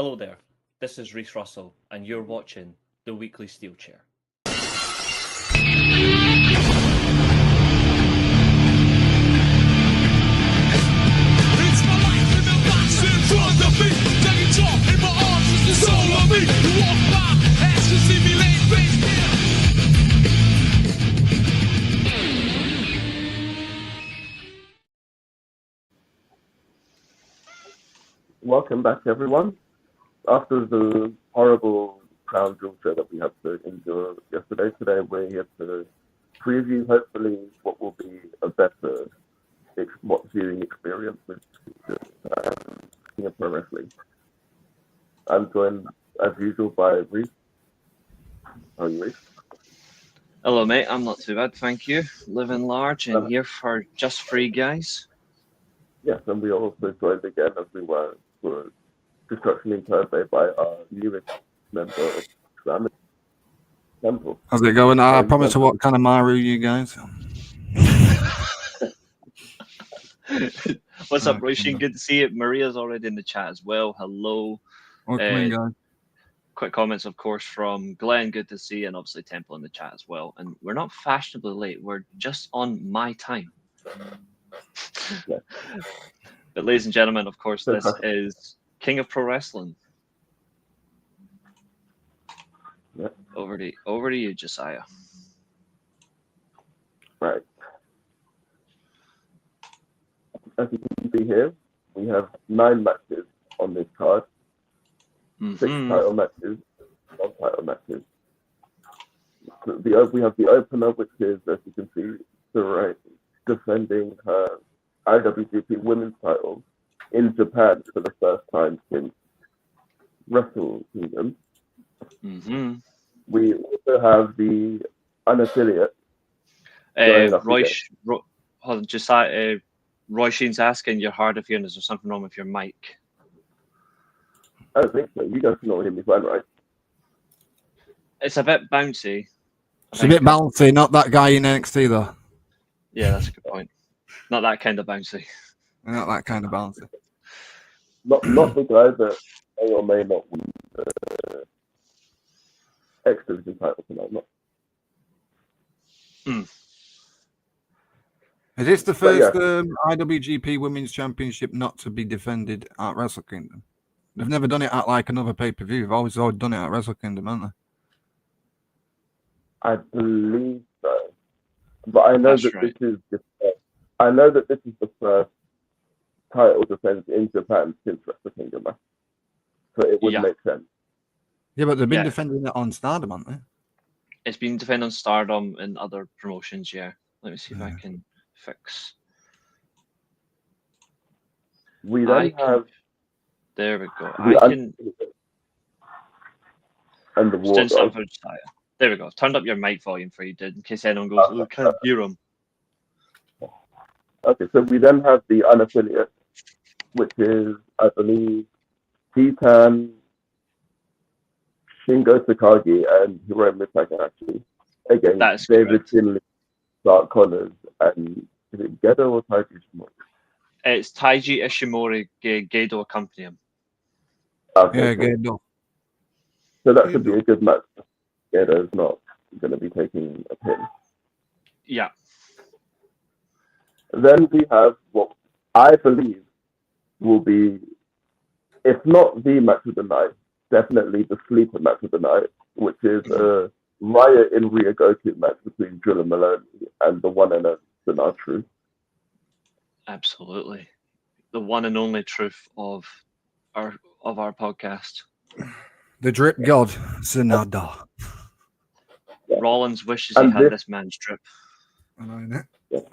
Hello there, this is Reece Russell, and you're watching the weekly Steelchair. It's my life in the box in front of me. Taking talk in my arms is the soul of me. You walk by, ask to see me laying face down. Welcome back, everyone. After the horrible crown jewel show that we had to endure yesterday, today we're here to preview, hopefully, what will be a better viewing experience with King of Pro Wrestling. I'm joined, as usual, by Reece. How are you, Reece? Hello, mate. I'm not too bad, thank you. Living large and here for just free guys. Yes, and we are also joined again, as we were for Destruction in Thursday, by our newest member of Temple. How's it going? I promise to what kind of Maru you guys. What's up, Roisin? Good to see you. Maria's already in the chat as well. Hello. Welcome in, guys. Quick comments, of course, from Glenn. Good to see you, and obviously Temple in the chat as well. And we're not fashionably late. We're just on my time. Yeah. But ladies and gentlemen, of course, this is King of Pro Wrestling. Yeah. Over to you, Josiah. Right. As you can see here, we have 9 matches on this card. 6 title matches, 1 title matches. So we have the opener, which is, as you can see, Sarai defending her IWGP Women's title in Japan for the first time since Wrestle Kingdom. We also have the unaffiliate. Roisin's asking, you're hard of hearing. Is there something wrong with your mic? I don't think so. You guys can all hear me fine, right? It's a bit bouncy. It's a bit bouncy, not that guy in NXT, though. Yeah, that's a good point. Not that kind of bouncy. Not that kind of bouncy. Not the guy that may or may not win the X Division title tonight. Not. Is this the first IWGP Women's Championship not to be defended at Wrestle Kingdom? They've never done it at like another pay-per-view. They've always done it at Wrestle Kingdom, haven't they? I believe so, but I know this is the first title defense in Japan since Wrestle Kingdom, so it would make sense. Yeah, but they've been defending it on Stardom, haven't they? It's been defended on Stardom and other promotions. Yeah, let me see if I can fix. We then have. There we go. And the war. There we go. I've turned up your mic volume for you, in case anyone goes, "Oh, I can't hear him." Okay, so we then have the unaffiliate, which is, I believe, Titan, Shingo Takagi, and Hiromu Takahashi against David Finlay, Dark Connors, and is it Gedo or Taiji Ishimori? It's Taiji Ishimori, Gedo accompany him. Okay, yeah, Gedo. So that should be a good match. Gedo's not going to be taking a pin. Yeah. Then we have what I believe will be, if not the match of the night, definitely the sleeper match of the night, which is a Riot in Ryogoku match between Drill and Maloney and the one and only Sonar Truth. Absolutely. The one and only truth of our podcast. The drip god, Sanada. Rollins wishes he had this man's drip. I know,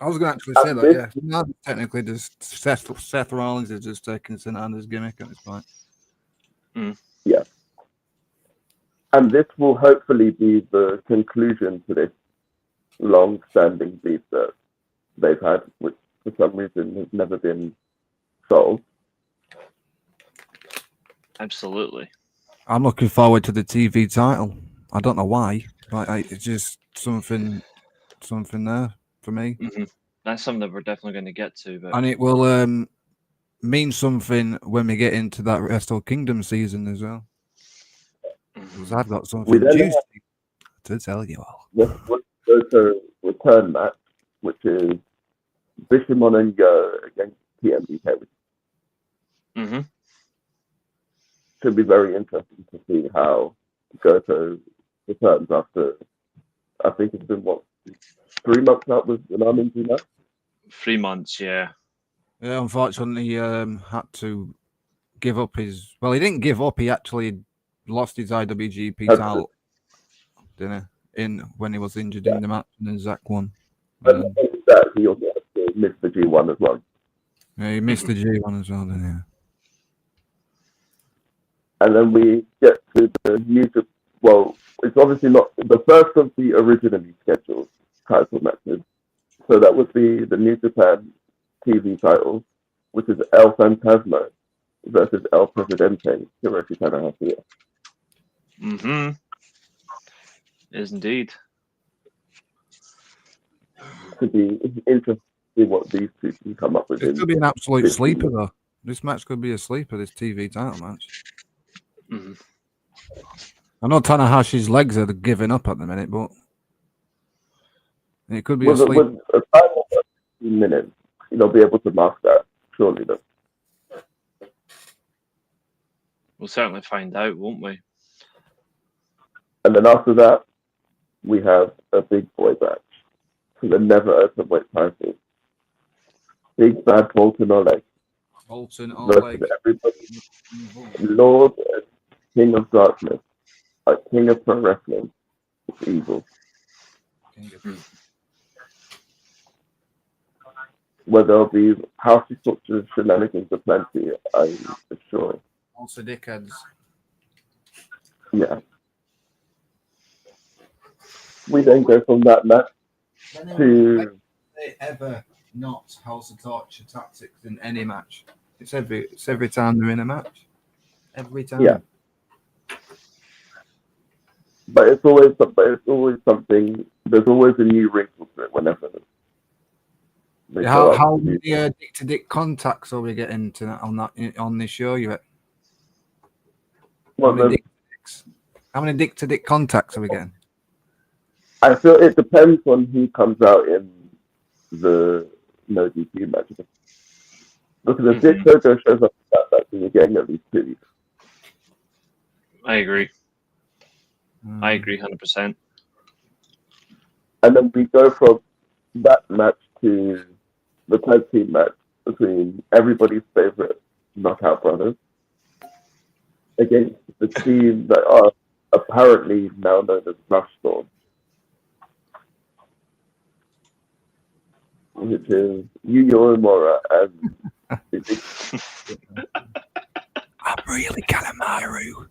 I was going to actually say that, yeah. No, technically, just Seth Rollins is just taking Sanada's gimmick at this point. Yeah. And this will hopefully be the conclusion to this long-standing beef that they've had, which for some reason has never been solved. Absolutely. I'm looking forward to the TV title. I don't know why, but it's just something there for me. That's something that we're definitely going to get to. But... And it will mean something when we get into that Wrestle Kingdom season as well. Because I've got We something then juicy to tell you all. have the return match, which is Bishamon and Yo against TMDK. Mm-hmm. Should be very interesting to see how Goto returns after, I think it's been, 3 months out with an arm injury now? 3 months, yeah. Yeah, unfortunately, he had to give up his. Well, he didn't give up. He actually lost his IWGP title, didn't he? When he was injured in the match, and then Zach won. But not only that, he also had to miss the G1 as well. Yeah, he missed the G1 as well, didn't he? And then we get to the new. Well, it's obviously not the first of the originally scheduled title matches. So that would be the New Japan TV title, which is El Fantasma versus El Presidente, Hiroshi Tanahashi. Mm-hmm. Is indeed. Could be interesting to see what these two can come up with. It could be an absolute sleeper, though. This match could be a sleeper, this TV title match. Mm-hmm. I know Tanahashi's legs are giving up at the minute, but it could be a sleeper. With a time of 15 minutes, they'll be able to master that, surely. Though. We'll certainly find out, won't we? And then after that, we have a big boy match for the never open weight title. Big bad Bolton Oleg versus everybody. Lord and King of Darkness, King of Pro Wrestling, it's evil. Where there'll be house structures, shenanigans aplenty, I'm sure. Also dickheads. Yeah. We then go from that match to. They ever not House of Torture tactics in any match? It's every time they're in a match. Every time. Yeah. But it's always something. There's always a new wrinkle to it whenever. How many dick-to-dick contacts are we getting on this show? How many dick-to-dick contacts are we getting? I feel it depends on who comes out in the no DQ match. Because if Dick Togo shows up in that match, then you're getting at least 2. I agree. I agree 100%. And then we go from that match to the tag team match between everybody's favorite Knockout Brothers against the team that are apparently now known as Rush Storm, which is Yuya Uemura and I'm really Kalamaru.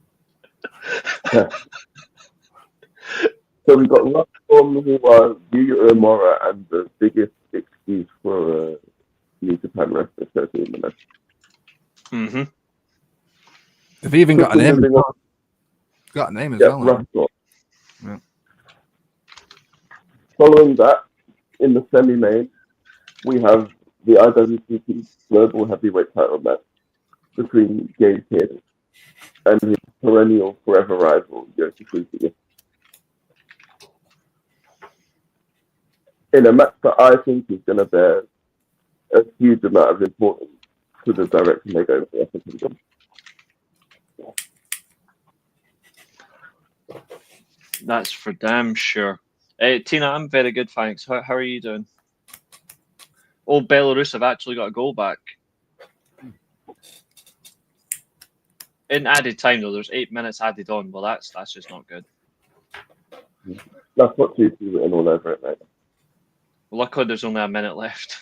So we've got Rush Storm, who are Yuya Uemura and the biggest excuse for a New Japan wrestler show in the match. Mm-hmm. They've even got a name. Got a name as well. Rush Storm. Yeah. Following that, in the semi-main, we have the IWGP Global Heavyweight title match between Gabe Kidd and his perennial forever rival, Yoshi. In a match that I think is going to bear a huge amount of importance to the direction they go for the Kingdom. That's for damn sure. Tina, I'm very good, thanks. How are you doing? Oh, Belarus have actually got a goal back. In added time, though, there's 8 minutes added on. Well, that's just not good. That's what Tuesday written all over it, mate. Well, luckily, there's only a minute left.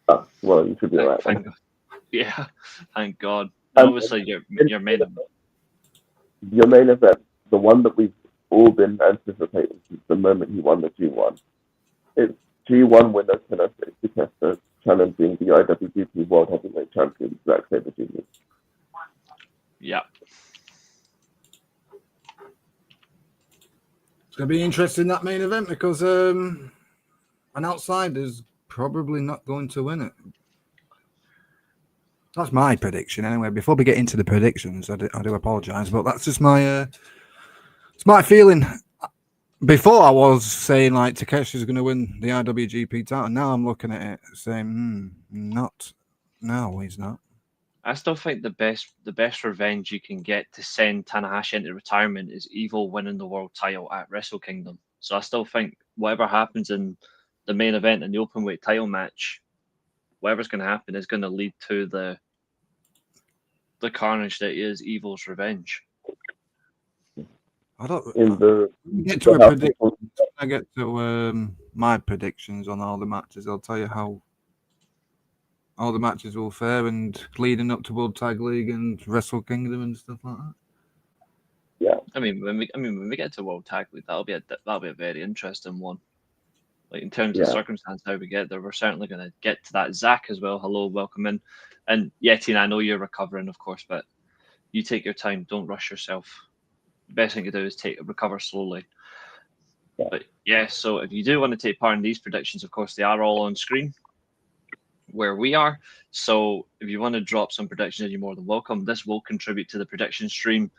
Oh, well, you should be alright. Thank God. Yeah, thank God. Obviously, your main event. Your main event, the one that we've all been anticipating since the moment he won the G1. It's G1 winner Tennessee Testa challenging the IWGP World Heavyweight Champion Zack Sabre Jr. Yeah. It's going to be interesting, that main event, because an outsider's probably not going to win it. That's my prediction anyway. Before we get into the predictions, I do apologise, but that's just my it's my feeling. Before I was saying like Takeshi's going to win the IWGP title. Now I'm looking at it saying, not. No, he's not. I still think the best revenge you can get to send Tanahashi into retirement is Evil winning the world title at Wrestle Kingdom. So I still think whatever happens in the main event and the openweight title match, whatever's going to happen is going to lead to the carnage that is Evil's revenge. I don't. In the Get to a prediction. I get to my predictions on all the matches. I'll tell you how all the matches will fare and leading up to World Tag League and Wrestle Kingdom and stuff like that. Yeah. I mean, when we get to World Tag League, that'll be a very interesting one. Like in terms of circumstance, how we get there, we're certainly going to get to that. Zach as well. Hello, welcome in. And yeah, Tina, I know you're recovering, of course, but you take your time. Don't rush yourself. The best thing to do is recover slowly. Yeah. But yeah, so if you do want to take part in these predictions, of course, they are all on screen where we are. So if you want to drop some predictions, you're more than welcome. This will contribute to the prediction stream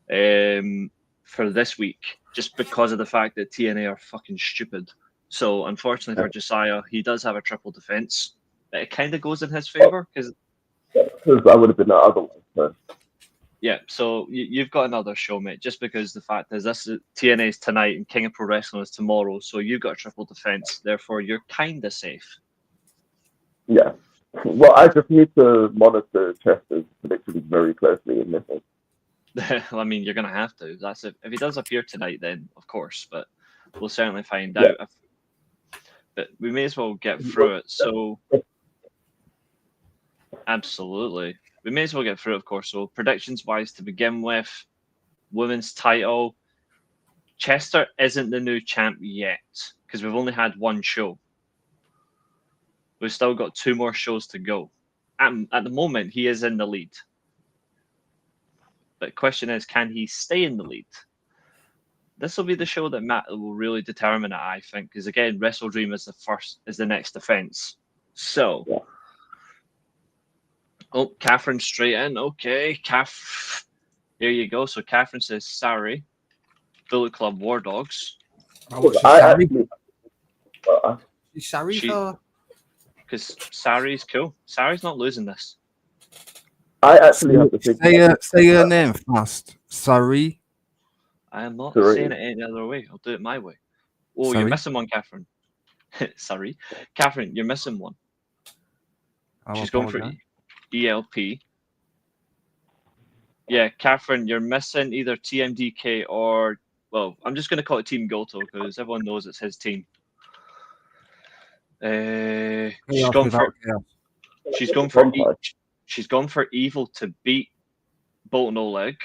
for this week, just because of the fact that TNA are fucking stupid. So unfortunately for Josiah, he does have a triple defense. It kind of goes in his favor because I would have been the other one. So. Yeah, so you've got another show, mate. Just because the fact is this TNA is tonight and King of Pro Wrestling is tomorrow, so you've got a triple defense. Therefore, you're kind of safe. Yeah. Well, I just need to monitor Chester's predictions very closely in this one. I mean, you're going to have to. That's if he does appear tonight, then of course. But we'll certainly find out. But we may as well get through it. So, absolutely. We may as well get through it, of course. So, predictions-wise, to begin with, women's title. Chester isn't the new champ yet because we've only had one show. We've still got 2 more shows to go. At the moment, he is in the lead. But the question is, can he stay in the lead? This will be the show that Matt will really determine it, I think, because again, Wrestle Dream is the next defense. So. Yeah. Oh, Catherine straight in. Okay, here you go. So Catherine says, "Sorry, Bullet Club War Dogs." She's sorry for because Sari's cool. Sari's not losing this. I actually have to think. Say her name fast. Sorry. I am not saying it any other way. I'll do it my way. Oh, Sorry. You're missing one, Catherine. Sorry, Catherine, you're missing one. She's going for ELP. Yeah, Catherine, you're missing either TMDK or, well, I'm just going to call it Team Goto because everyone knows it's his team. She's gone for Evil to beat Bolton Oleg.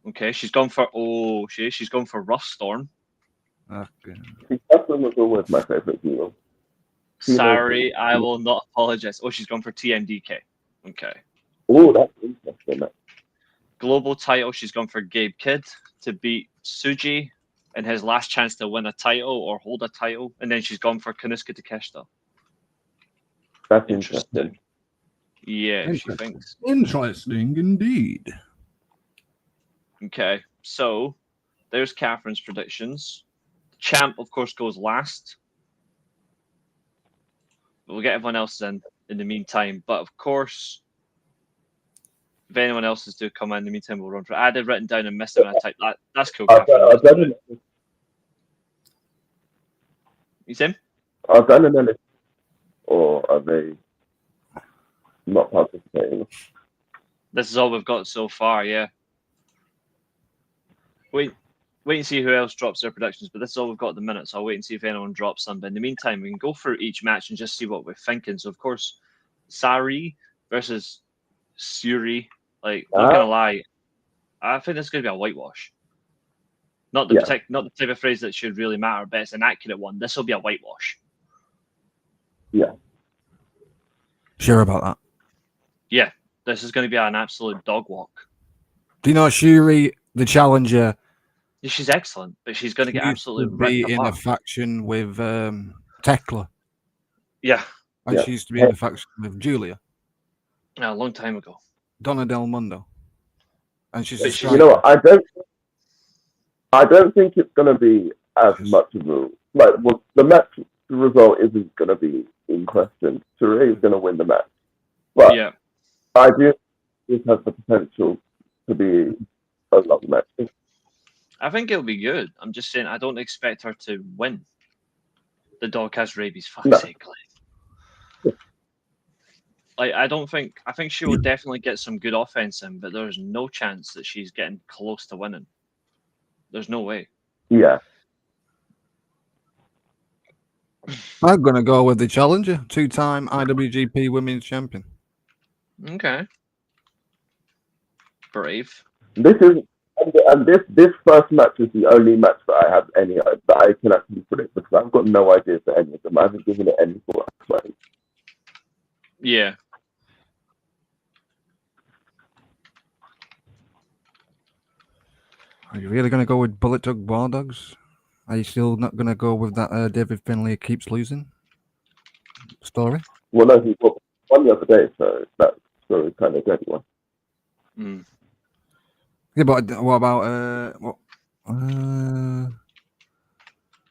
Okay, she's gone for Rough Storm. Catherine was always my favorite hero. Sorry, I will not apologize. Oh, she's gone for TMDK. Okay. Oh, that's interesting. Global title, she's gone for Gabe Kidd to beat Tsuji in his last chance to win a title or hold a title. And then she's gone for Konosuke Takeshita. That's interesting. Yeah, she thinks. Interesting indeed. Okay, so there's Catherine's predictions. Champ, of course, goes last. We'll get everyone else in the meantime. But of course, if anyone else is to come in the meantime, we'll run for it. I had it written down and missed it when I typed that. That's cool. You see him? Are Dan and Ellis, or are they not participating? This is all we've got so far, yeah. Wait and see who else drops their predictions, but this is all we've got at the minute, so I'll wait and see if anyone drops some. But in the meantime, we can go through each match and just see what we're thinking. So, of course, Sari versus Suri. Like, not gonna lie, I think this is gonna be a whitewash. Not the type of phrase that should really matter, but it's an accurate one. This will be a whitewash. Yeah. Sure about that? Yeah, this is going to be an absolute dog walk. Do you know Shuri, the challenger? Yeah, she's excellent, but she's going to get absolutely ripped in apart. a faction with Tekla. Yeah. And she used to be in a faction with Julia. A long time ago. Donna Del Mundo. And she's a But she- striker. You know what? I don't think it's going to be as much of a the match result isn't going to be in question. Sarray is going to win the match, but Yeah. I do think it has the potential to be a love match. I think it'll be good. I'm just saying I don't expect her to win. The dog has rabies, fuck's No. sake. Like, I think she will definitely get some good offense in, but there's no chance that she's getting close to winning. There's no way. Yeah. I'm going to go with the challenger, 2-time IWGP Women's Champion. Okay. Brave. This first match is the only match that I have that I can actually predict because I've got no idea for any of them. I haven't given it any thought. Yeah. Are you really going to go with Bullet Dog War Dogs? Are you still not going to go with that David Finlay keeps losing story? Well, no, he won the other day, so that story kind of dead one. Mm. Yeah, but what about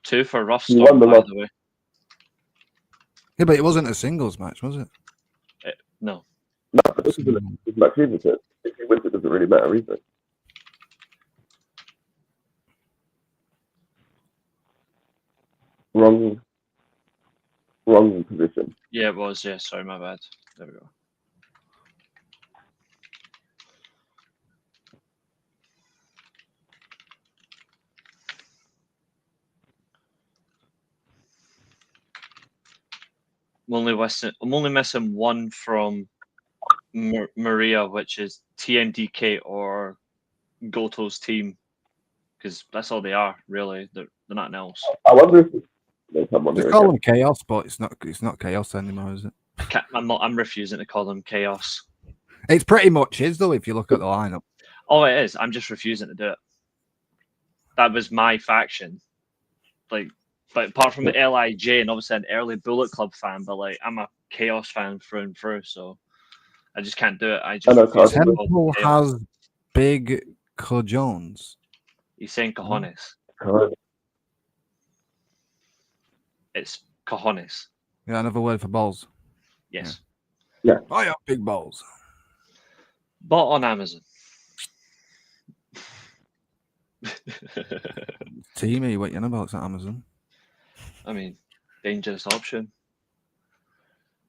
2 for Rough He Storm, won the by last- the way. Yeah, but it wasn't a singles match, was it? No. No, but this isn't a match either. So if he wins, it doesn't really matter either. Wrong position. Yeah, it was. Yeah, sorry, my bad. There we go. I'm only missing one from Maria, which is TMDK or Goto's team, because that's all they are really. They're nothing else. I wonder if they come on They here call again. them Chaos, but it's not Chaos anymore, is it? I'm refusing to call them Chaos. It's pretty much is though if you look at the lineup. Oh, it is. I'm just refusing to do it. That was my faction. Like, but apart from the LIJ and obviously an early Bullet Club fan, but like I'm a Chaos fan through and through, so I just can't do it. I just I know, refuse to call Temple them Chaos. has big cojones. He's saying cojones. God. It's cojones. Yeah, another word for balls. Yes. I have big balls. Bought on Amazon. Teamy, what you know about? It's not Amazon. I mean, dangerous option.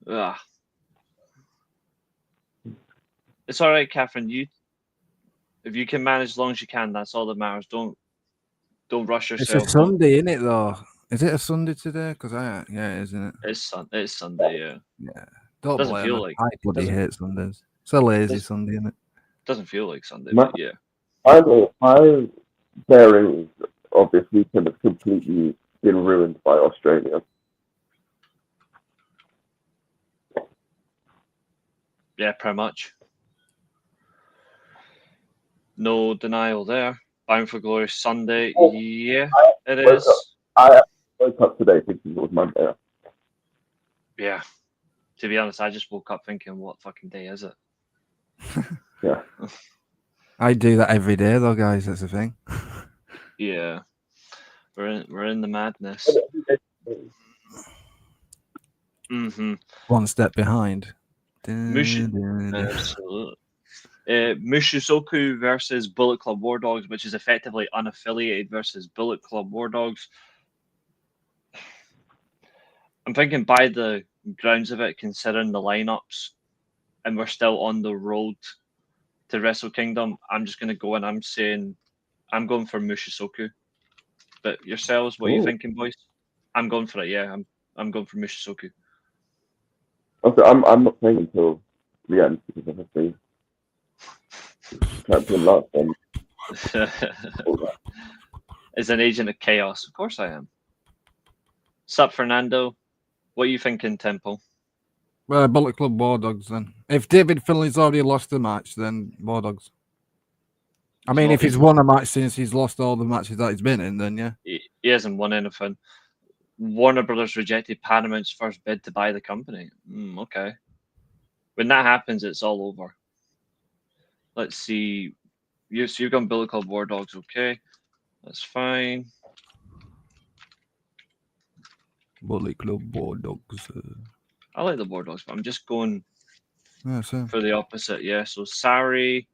Ugh. It's all right, Catherine. If you can manage as long as you can, that's all that matters. Don't rush It's yourself. a Sunday, isn't it? Though, is it a Sunday today? Because it is, isn't it? It's Sunday. Yeah. Yeah. Don't Doesn't blame feel me. like- I bloody doesn't- hate Sundays. It's a lazy doesn't- Sunday, isn't it? Doesn't feel like Sunday, Ma- but yeah. My bearings of this weekend have completely been ruined by Australia. Yeah, pretty much. No denial there. Bound for Glory Sunday. Oh, Yeah, it woke is. up. I woke up today thinking it was Monday. Yeah. To be honest, I just woke up thinking, what fucking day is it? Yeah. I do that every day, though, guys. That's the thing. Yeah. We're in the madness. Mm-hmm. One step behind. Absolutely. Mushisoku versus Bullet Club War Dogs, which is effectively unaffiliated versus Bullet Club War Dogs. I'm thinking by the grounds of it, considering the lineups, and we're still on the road to Wrestle Kingdom, I'm just going to go and I'm saying I'm going for Mushisoku. But yourselves, what are you Ooh. thinking, boys? I'm going for it. Yeah, I'm going for Mushisoku. Also, I'm not playing until the end because obviously champion last time. As an agent of chaos, of course I am. Sup, Fernando? What are you thinking, Temple? Bullet Club War Dogs, then. If David Finley's already lost the match, then War Dogs. I mean, if he's won a match since he's lost all the matches that he's been in, then yeah. He hasn't won anything. Warner Brothers rejected Paramount's first bid to buy the company. Okay. When that happens, it's all over. Let's see. So you've gone Billy Club War Dogs, okay. That's fine. Bully Club War Dogs. I like the War Dogs, but I'm just going Yeah, so. for the opposite, yeah. So Sari,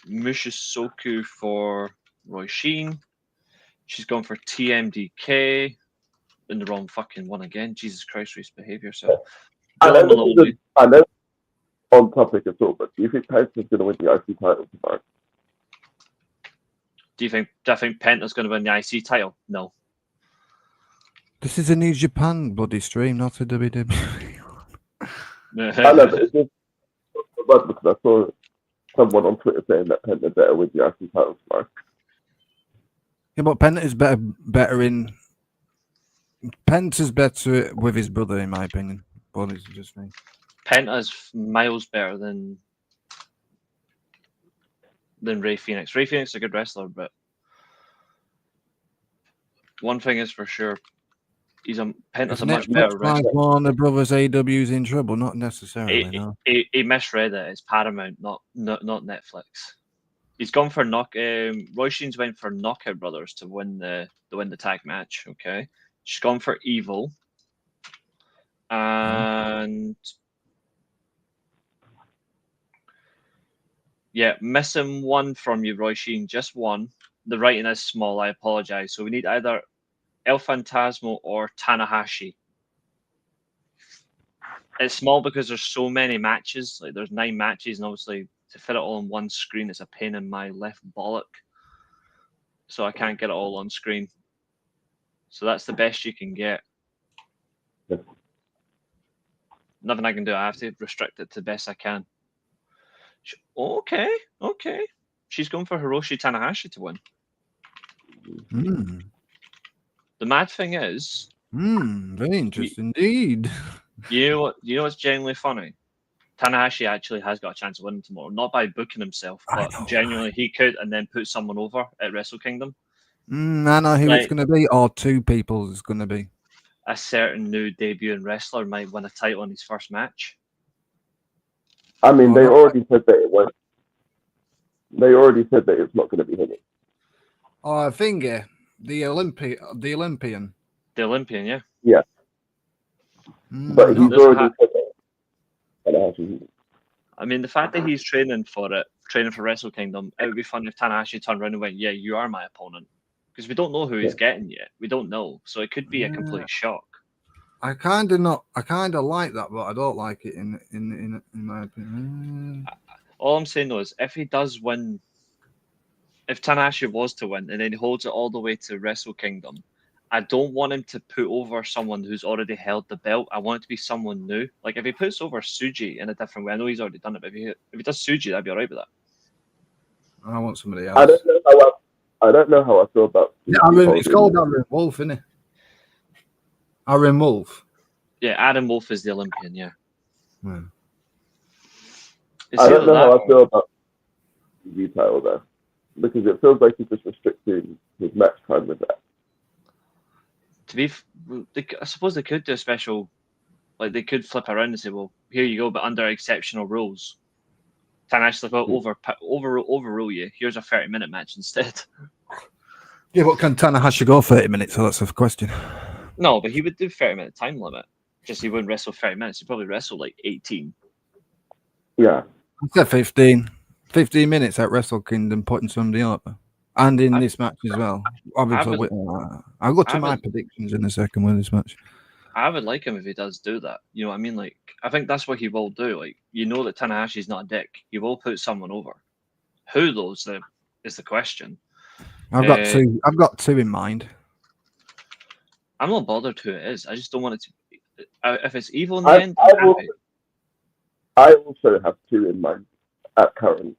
Mushisoku for Roy Sheen. She's gone for TMDK. In the wrong fucking one again. Jesus Christ, Reece, behave yourself. I know on topic at all, but do you think Penta's going to win the IC title tomorrow? Do you think Penta's going to win the IC title? No. This is a New Japan bloody stream, not a WWE. I know, but it's just because I saw someone on Twitter saying that Penta better win the IC title tomorrow. Yeah, but Penta's better in. Penta's better with his brother, in my opinion. But it's just me. Penta's miles better than Ray Phoenix. Ray Phoenix is a good wrestler, but one thing is for sure, Penta's a much better wrestler. Warner Brothers AW's in trouble, not necessarily. No. He misread it. It's Paramount, not Netflix. He's gone for Roy Sheen's went for Knockout Brothers to win the tag match. Okay, she's gone for Evil, and yeah, missing one from you, Roy Sheen. Just one. The writing is small. I apologize. So we need either El Fantasmo or Tanahashi. It's small because there's so many matches. Like there's 9 matches, and obviously to fit it all on one screen, it's a pain in my left bollock. So I can't get it all on screen. So that's the best you can get. Yep. Nothing I can do. I have to restrict it to the best I can. Okay. She's going for Hiroshi Tanahashi to win. The mad thing is, very interesting indeed. You know what's genuinely funny? Tanahashi actually has got a chance of winning tomorrow, not by booking himself, but genuinely he could and then put someone over at Wrestle Kingdom. I know who it's going to be, or 2 people it's going to be. A certain new debuting wrestler might win a title in his first match. I mean, they already said that it won't. They already said that it's not going to be him. Oh, I think the Olympian. The Olympian, yeah. Yeah. But he's already said that. I mean, the fact that he's training for Wrestle Kingdom, it would be fun if Tanahashi turned around and went, "Yeah, you are my opponent," because we don't know who he's getting yet. We don't know, so it could be a complete shock. I kind of like that, but I don't like it in my opinion. All I'm saying though is, if he does win, if Tanahashi was to win and then he holds it all the way to Wrestle Kingdom, I don't want him to put over someone who's already held the belt. I want it to be someone new. Like if he puts over Tsuji in a different way, I know he's already done it, but if he does Tsuji, I'd be alright with that. I want somebody else. I don't know how I feel about. Yeah, it's called Aaron Wolf, isn't it? Aaron Wolf. Yeah, Adam Wolf is the Olympian. Yeah. I don't know how I feel about the title though, because it feels like he's just restricting his match time with that. I suppose they could do a special, like they could flip around and say, "Well, here you go, but under exceptional rules." Tanahashi overrule you. Here's a 30-minute match instead. Yeah, but can Tanahashi go 30 minutes? So that's a question. No, but he would do 30-minute time limit. Just he wouldn't wrestle 30 minutes. He'd probably wrestle like 18. Yeah. I said 15. 15 minutes at Wrestle Kingdom putting somebody up. And in this match as well. Obviously, I'll go to my predictions in a second with this match. I would like him if he does do that. You know what I mean? Like, I think that's what he will do. Like, you know that Tanahashi's not a dick. He will put someone over. Who though is the question. I've got two in mind. I'm not bothered who it is. I just don't want it to be. If it's Evil in the end, I also have 2 in mind at current.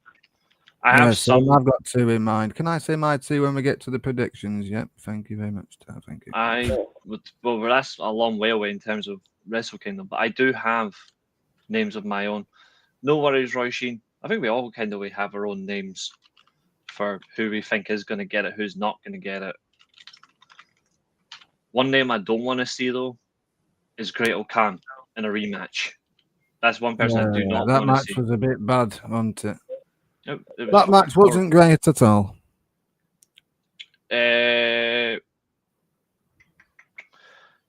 I've got 2 in mind. Can I say my 2 when we get to the predictions? Yep. Thank you very much. Thank you. Well, that's a long way away in terms of Wrestle Kingdom, but I do have names of my own. No worries, Roy Sheen. I think we all kind of have our own names for who we think is going to get it, who's not going to get it. One name I don't want to see though is Great O'Khan in a rematch. That's one person I do not that want to match see. was a bit bad, wasn't it? Nope, it was That match wasn't great at all.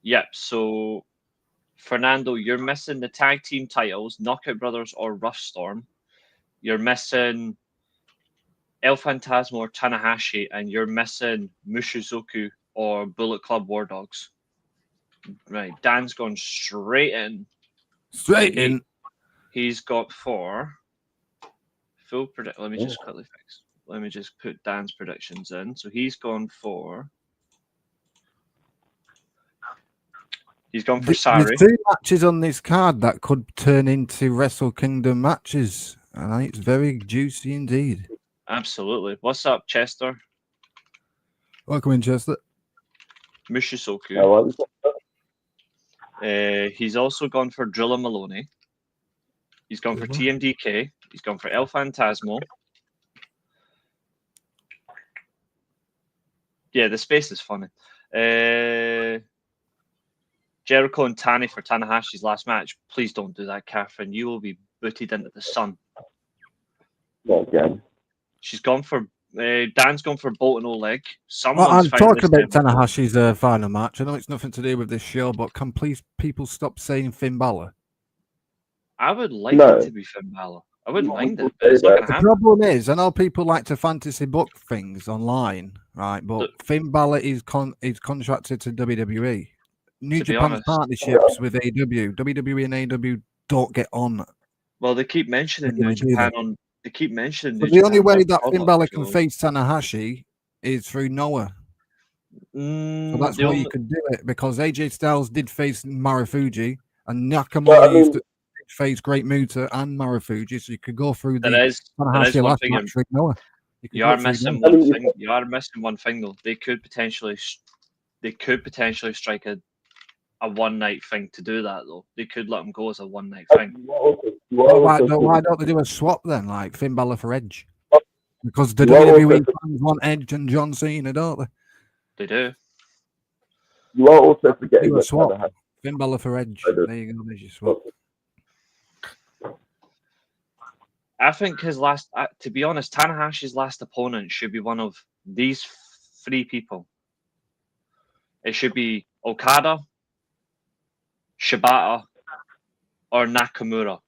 Yep. So, Fernando, you're missing the tag team titles, Knockout Brothers or Rough Storm. You're missing El Phantasmo or Tanahashi, and you're missing Mushizoku or Bullet Club War Dogs. Right, Dan's gone straight in. Straight in. He's got for full predict. Let me just quickly fix. Let me just put Dan's predictions in. So he's gone for. He's gone for Sari. There's 2 matches on this card that could turn into Wrestle Kingdom matches, and I think it's very juicy indeed. Absolutely. What's up, Chester? Welcome in, Chester. Mushizoku. He's also gone for Drilla Maloney. He's gone for TMDK. He's gone for El Phantasmo. Yeah, the space is funny. Jericho and Tani for Tanahashi's last match. Please don't do that, Catherine. You will be booted into the sun. Not again. She's gone for Dan's gone for Bolton Oleg. I'm talking about Tanahashi's final match. I know it's nothing to do with this show, but can please people stop saying Finn Balor? I would like it to be Finn Balor. I wouldn't mind it, but it's not going to happen. The problem is, I know people like to fantasy book things online, right? But Finn Balor is contracted to WWE. New Japan's partnerships with AEW. WWE and AEW don't get on. Well, they keep mentioning New Japan on. They keep mentioning. But the only way that Finn Balor can face Tanahashi is through Noah. So that's why you could do it, because AJ Styles did face Marufuji, and Nakamura used to face Great Muta and Marufuji, so you could go through the Tanahashi last match with Noah. You are missing one thing. You are missing one thing though. They could potentially strike a one-night thing to do that though. They could let them go as a one-night thing. Why don't they do a swap then, like Finn Balor for Edge? Because the WWE fans want Edge and John Cena, don't they? They do. You are also forgetting a swap. Finn Balor for Edge. There you go. There's your swap. I think his last, to be honest, Tanahashi's last opponent should be one of these 3 people. It should be Okada, Shibata, or Nakamura.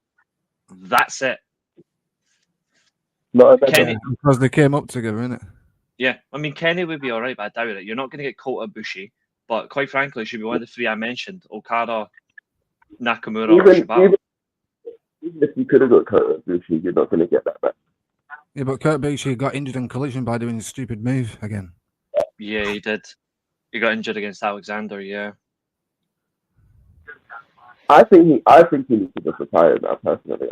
That's it. Kenny, because they came up together, innit? Yeah, I mean, Kenny would be all right, but I doubt it. You're not going to get Kota Ibushi, but quite frankly, it should be one of the 3 I mentioned: Okada, Nakamura, or Shibata. Even if you could have got Kota Ibushi, you're not going to get that back. Yeah, but Kota Ibushi got injured in Collision by doing a stupid move again. Yeah, he did. He got injured against Alexander. Yeah. I think he needs to just retire now. Personally,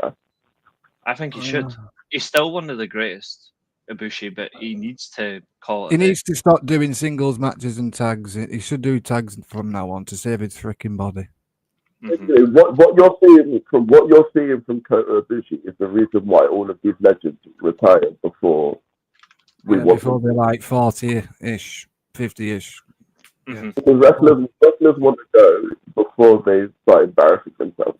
I think he should. He's still one of the greatest, Ibushi, but he needs to call it. He needs to stop doing singles matches and tags. He should do tags from now on to save his freaking body. Mm-hmm. What you're seeing from Kota Ibushi is the reason why all of these legends retired before before they're like 40-ish, 50-ish. Mm-hmm. Because wrestlers want to go before they start embarrassing themselves.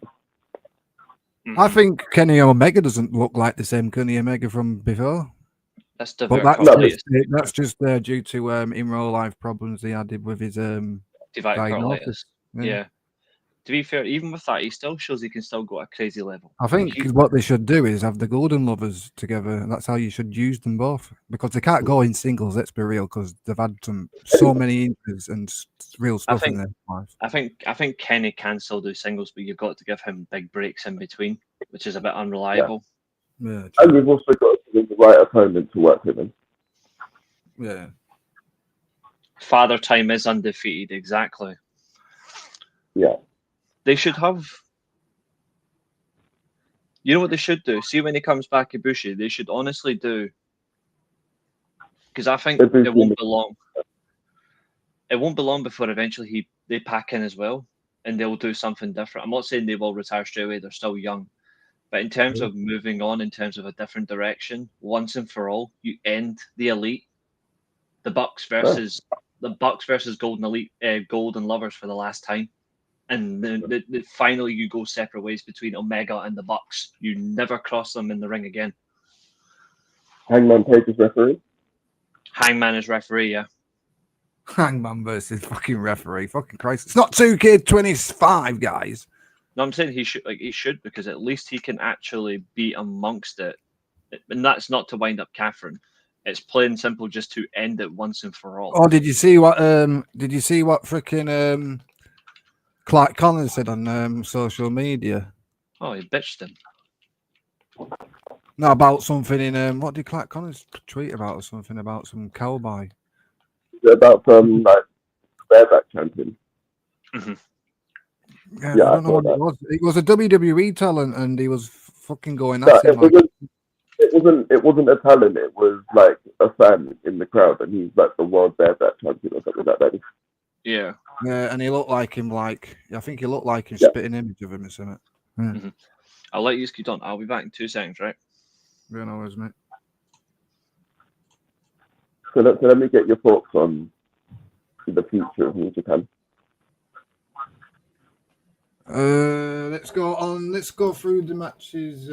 I think Kenny Omega doesn't look like the same Kenny Omega from before. That's the that's just due to in real life problems he had with his diagnosis. Yeah. To be fair, even with that, he still shows he can still go at a crazy level. I think what they should do is have the Golden Lovers together, and that's how you should use them both. Because they can't go in singles, let's be real, because they've had so many injuries and real stuff in their life. I think Kenny can still do singles, but you've got to give him big breaks in between, which is a bit unreliable. Yeah, and we've also got to give the right opponent to work with him. Yeah. Father Time is undefeated, exactly. Yeah. They should have. You know what they should do? See, when he comes back, Ibushi, they should honestly do. Because I think it won't be long. It won't be long before eventually they pack in as well, and they'll do something different. I'm not saying they will retire straight away; they're still young. But in terms of moving on, in terms of a different direction, once and for all, you end the Elite, the Bucks versus Golden Elite, Golden Lovers for the last time. and then finally you go separate ways between Omega and the Bucks. You never cross them in the ring again. Hangman Page is referee. Hangman is referee, yeah. Hangman versus fucking referee. Fucking Christ. It's not 2K25, guys. No, I'm saying he should because at least he can actually be amongst it. And that's not to wind up Catherine. It's plain and simple just to end it once and for all. Oh, did you see what freaking Clark Connors said on social media? Oh, he bitched him. No, about something in what did Clark Connors tweet about or something about some cowboy? About some like bareback champion. Yeah, I don't know what it was. It was a WWE talent, and he was fucking going at him. It wasn't a talent. It was like a fan in the crowd, and he's like the world bareback champion or something like that. Yeah. Yeah, and he looked like him. I think he looked like him spitting image of him or something. Yeah. Mm-hmm. I'll let you keep on. I'll be back in 2 seconds, right? Yeah, no worries, mate. So let me get your thoughts on the future of New Japan. Let's go on. Let's go through the matches.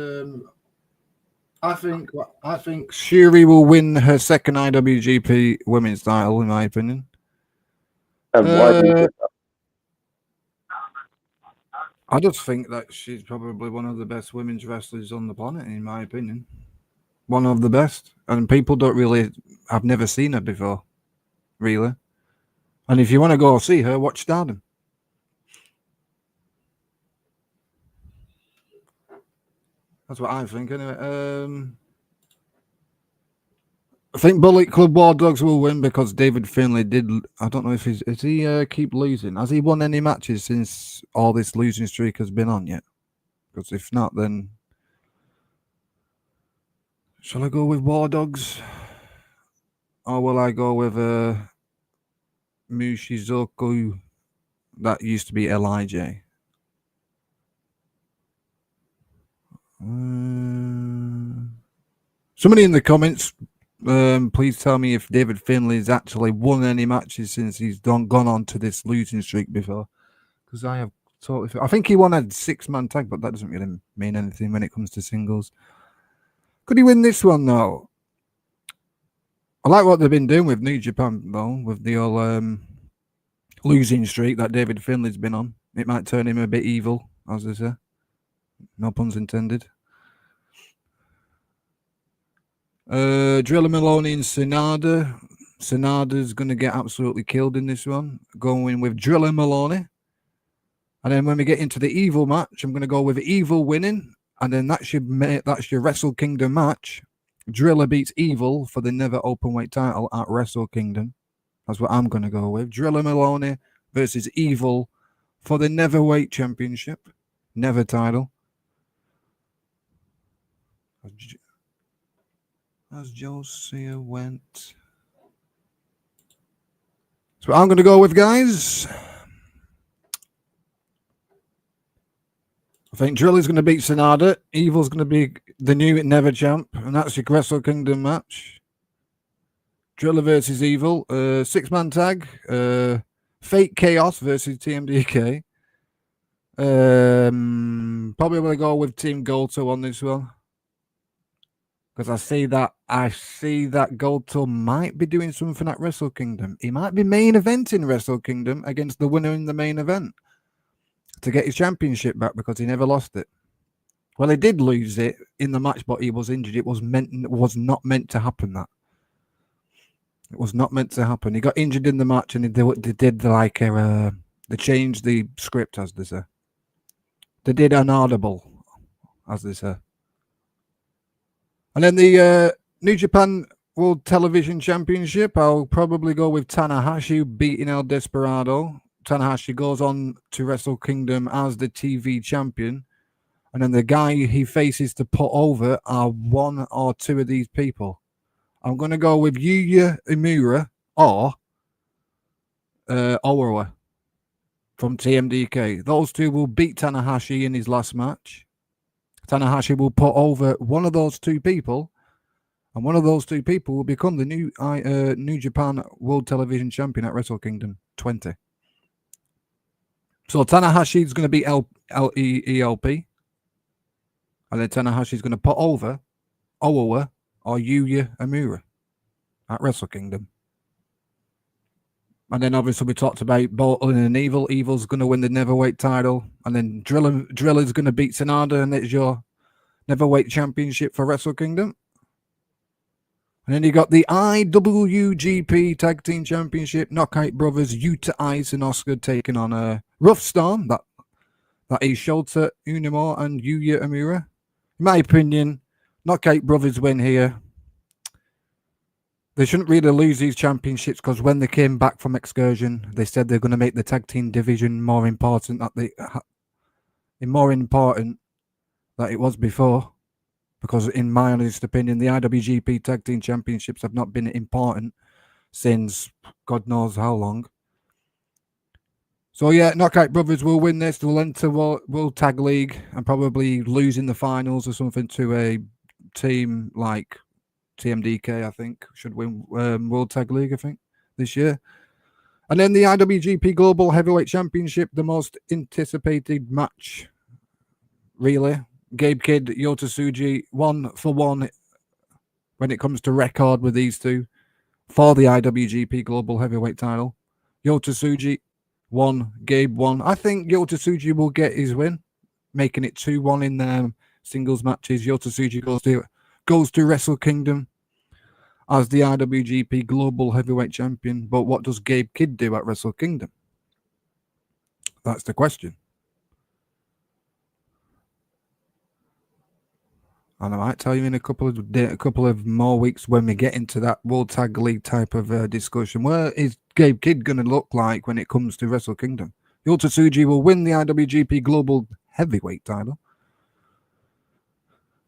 I think Shuri will win her second IWGP Women's title, in my opinion. And why do you think that? I just think that she's probably one of the best women's wrestlers on the planet, in my opinion. One of the best. And people I've never seen her before, really. And if you want to go see her, watch Stardom. That's what I think, anyway. I think Bullet Club War Dogs will win because David Finlay did. I don't know if he keep losing. Has he won any matches since all this losing streak has been on yet? Because if not, then shall I go with War Dogs, or will I go with Mushizoku? That used to be Lij. Somebody in the comments. Please tell me if David Finlay's actually won any matches since he's gone on to this losing streak before. Because I have totally. I think he won a 6-man tag, but that doesn't really mean anything when it comes to singles. Could he win this one though? I like what they've been doing with New Japan though, with the old losing streak that David Finlay's been on. It might turn him a bit evil, as they say. No puns intended. Drilla Maloney and Sonada. Sonada's going to get absolutely killed in this one. Going with Drilla Maloney. And then when we get into the Evil match, I'm going to go with Evil winning. And then that's your Wrestle Kingdom match. Drilla beats Evil for the Never Openweight title at Wrestle Kingdom. That's what I'm going to go with. Drilla Maloney versus Evil for the Neverweight Championship. Never title. As Josiah went. That's what I'm going to go with, guys. I think Drill is going to beat Sonada. Evil's going to be the new Never champ. And that's your Wrestle Kingdom match. Driller versus Evil. 6-man tag. Fake Chaos versus TMDK. Probably going to go with Team Goto on this one. Because I see that Goto might be doing something at Wrestle Kingdom. He might be main eventing Wrestle Kingdom against the winner in the main event to get his championship back because he never lost it. Well, he did lose it in the match, but he was injured. It was not meant to happen. That it was not meant to happen. He got injured in the match, and they changed the script, as they say. They did an audible, as they say. And then the New Japan World Television Championship, I'll probably go with Tanahashi beating El Desperado. Tanahashi goes on to Wrestle Kingdom as the TV champion. And then the guy he faces to put over are one or two of these people. I'm going to go with Yuya Imura or Owawa from TMDK. Those two will beat Tanahashi in his last match. Tanahashi will put over one of those two people, and one of those two people will become the new Japan World Television Champion at Wrestle Kingdom 20. So Tanahashi's going to beat ELP. And then Tanahashi's going to put over Owawa or Yuya Amura at Wrestle Kingdom. And then obviously we talked about Bolton and Evil. Evil's going to win the Neverweight title. And then Driller's going to beat Sanada, and it's your Neverweight Championship for Wrestle Kingdom. And then you got the IWGP Tag Team Championship. Knockout Brothers, Yuta Ice and Oscar taking on a Rough Storm. That is Shota Unimore and Yuya Amura. In my opinion, Knockout Brothers win here. They shouldn't really lose these championships because when they came back from Excursion, they said they're going to make the tag team division more important than it was before. Because in my honest opinion, the IWGP Tag Team Championships have not been important since God knows how long. So yeah, Knockout Brothers will win this. They'll enter World Tag League and probably lose in the finals or something to a team like TMDK, I think, should win World Tag League, I think, this year. And then the IWGP Global Heavyweight Championship, the most anticipated match, really. Gabe Kidd, Yota Tsuji, 1-for-1 when it comes to record with these two for the IWGP Global Heavyweight title. Yota Tsuji, 1, Gabe 1. I think Yota Tsuji will get his win, making it 2-1 in their singles matches. Yota Tsuji goes to Wrestle Kingdom as the IWGP Global Heavyweight Champion. But what does Gabe Kidd do at Wrestle Kingdom? That's the question. And I might tell you in a couple of more weeks when we get into that World Tag League type of discussion. Where is Gabe Kidd going to look like when it comes to Wrestle Kingdom? Yota Tsuji will win the IWGP Global Heavyweight title.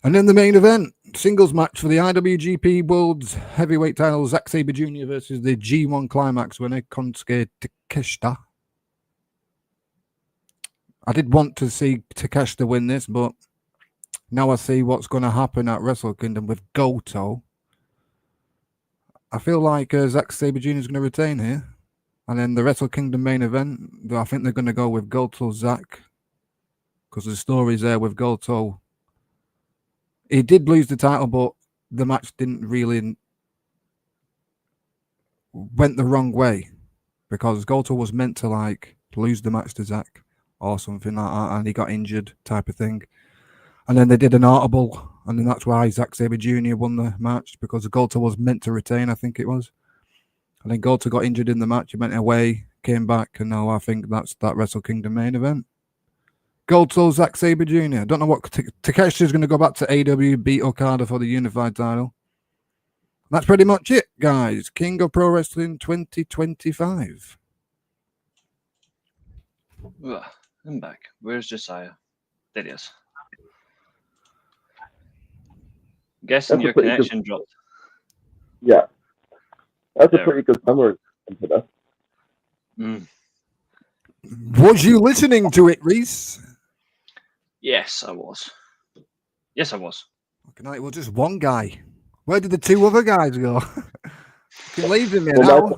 And then the main event, singles match for the IWGP World Heavyweight title, Zack Sabre Jr. versus the G1 Climax winner, Konosuke Takeshita. I did want to see Takeshita win this, but now I see what's going to happen at Wrestle Kingdom with Goto. I feel like Zack Sabre Jr. is going to retain here. And then the Wrestle Kingdom main event, I think they're going to go with Goto Zack. Because the story's there with Goto. He did lose the title, but the match didn't really went the wrong way. Because Goto was meant to lose the match to Zack or something like that. And he got injured type of thing. And then they did an audible, and then that's why Zack Sabre Jr. won the match, because Goto was meant to retain, I think it was. And then Goto got injured in the match, he went away, came back, and now I think that's that Wrestle Kingdom main event. Goto, Zack Sabre Jr. I don't know what Takeshi's going to go back to AW, beat Okada for the Unified title. That's pretty much it, guys. King of Pro Wrestling 2025. I'm back. Where's Josiah? There he is. Guessing your connection dropped. Yeah. That's a pretty good summary into that. Was you listening to it, Reece? Yes, I was. Yes, I was. Okay, no, it was just one guy. Where did the two other guys go? You're leaving me now.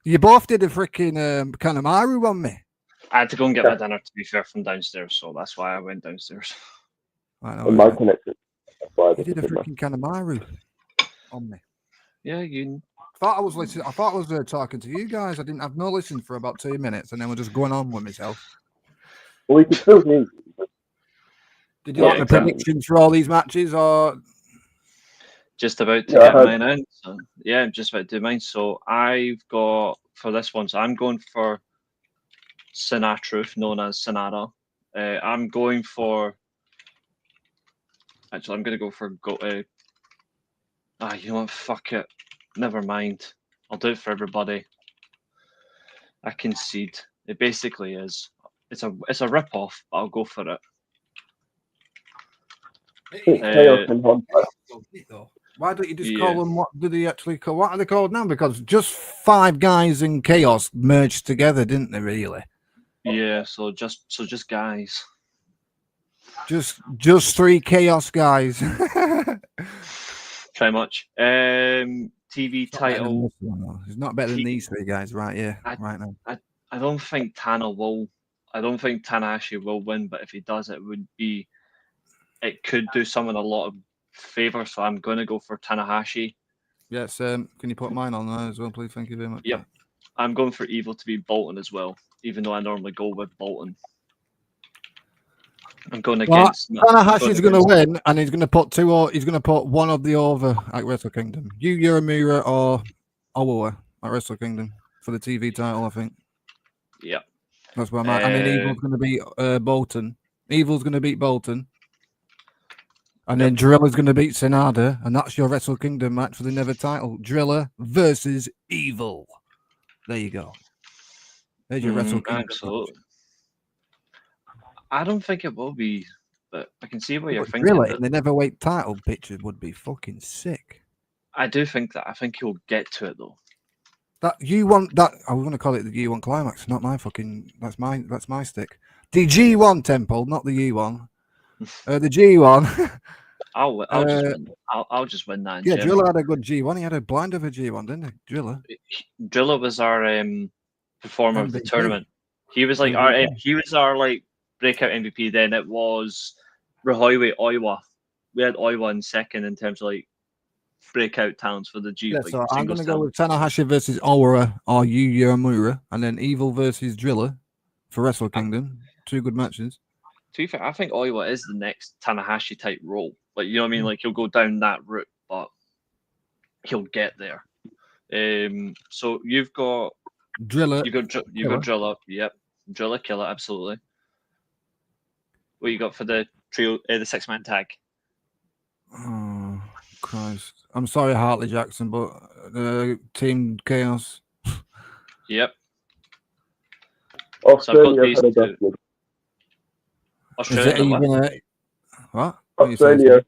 You both did a freaking Kanemaru on me. I had to go and get my dinner, to be fair, from downstairs, so that's why I went downstairs. I know. On my connection. You did a freaking Kanemaru on me. Yeah, you. I thought I was listening. I thought I was talking to you guys. I didn't have no listen for about 2 minutes, and then we're just going on with myself. Well, we could still hear you. Did you have the predictions for all these matches, or just about to get mine out? So, yeah, I'm just about to do mine. So I've got for this one. So I'm going for Sinatruth, known as Sonata. I'm going for. Actually, I'm going to go for you know what? Fuck it. Never mind. I'll do it for everybody. I concede. It basically is. It's a rip-off, but I'll go for it. Why don't you just call them? What do they actually call? What are they called now? Because just 5 guys in Chaos merged together, didn't they? Really? Yeah. So just guys. Just 3 Chaos guys. Pretty much. TV title. It's not better than these 3 guys right here, right now. I don't think Tana will I don't think Tanahashi will win, but if he does, it could do someone a lot of favor. So I'm going to go for Tanahashi. Yes, can you put mine on there as well, please? Thank you very much. Yep. I'm going for Evil to be Bolton as well, even though I normally go with Bolton. I'm going against. Tanahashi's going to win, and he's going to put he's going to put one of the over at Wrestle Kingdom. Yu Uemura or Owawa at Wrestle Kingdom for the TV title, I think. Yep. That's where I'm at. And then Evil's going to beat Bolton. Evil's going to beat Bolton. And then Drilla's going to beat Sonada, and that's your Wrestle Kingdom match for the Never title. Driller versus Evil. There you go. There's your Wrestle Kingdom. Absolutely. I don't think it will be, but I can see what you're thinking. Driller in the Neverweight title picture would be fucking sick. I do think that. I think he'll get to it though. That you want that? I was going to call it the U1 climax, not my fucking. That's my stick. The G1 Temple, not the U1. The G1. I'll just win that. Yeah, Driller had a good G1. He had a blind of a G1, didn't he? Driller was our performer of the tournament. He was like our like breakout MVP. Then it was Rahoiwe Oiwa. We had Oiwa in second in terms of like breakout talents for the G. Yeah, like, so I'm going to go with Tanahashi versus Owura or Yu Uemura, and then Evil versus Driller for Wrestle Kingdom. 2 good matches. To be fair, I think Oiwa is the next Tanahashi type role. Like, you know what I mean? Like, he'll go down that route, but he'll get there. So you've got Driller. You got Driller. Yep, Driller killer, absolutely. What you got for the trio, the 6-man tag? Oh Christ! I'm sorry, Hartley Jackson, but Team Chaos. Yep. Australia. What? Australia.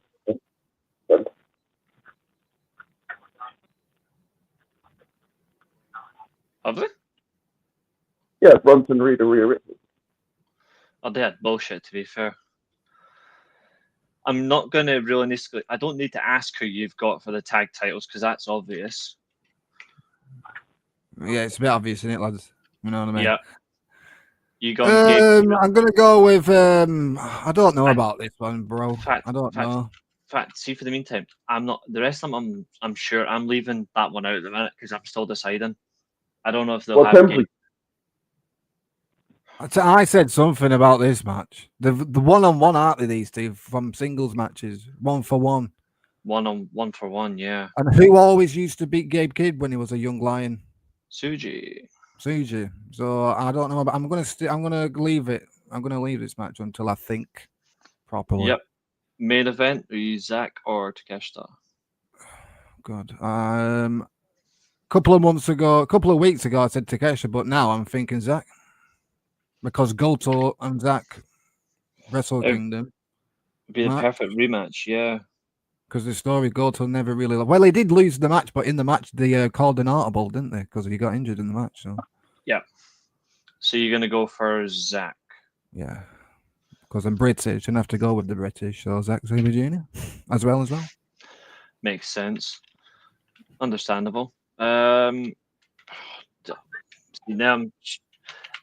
Have they? Yeah, Bronson Reed and Rhea Ripley. Oh, they had bullshit, to be fair. I'm not going to realistically... I don't need to ask who you've got for the tag titles, because that's obvious. Yeah, it's a bit obvious, isn't it, lads? You know what I mean? Yeah. You got... I'm going to go with... I don't know about this one, bro. I don't know. In fact, see, for the meantime, I'm not... The rest of them, I'm sure I'm leaving that one out at the minute, because I'm still deciding. I don't know if they'll have... I said something about this match. The one-on-one, aren't they, these two, from singles matches? 1-for-1. 1-for-1, yeah. And who always used to beat Gabe Kidd when he was a young lion? Suji. So I don't know, but I'm gonna leave it. I'm gonna leave this match until I think properly. Yep. Main event, are you Zach or Takeshita? God. Couple of weeks ago, I said Takeshita, but now I'm thinking Zach. Because Goto and Zach Wrestle Kingdom. It'd be a perfect rematch, yeah. Because the story, Goto never really... Well, he did lose the match, but in the match, they called an audible, didn't they? Because he got injured in the match. So. Yeah. So you're going to go for Zach? Yeah. Because I'm British and have to go with the British. So Zach Sabre Jr. as well. Makes sense. Understandable. Now,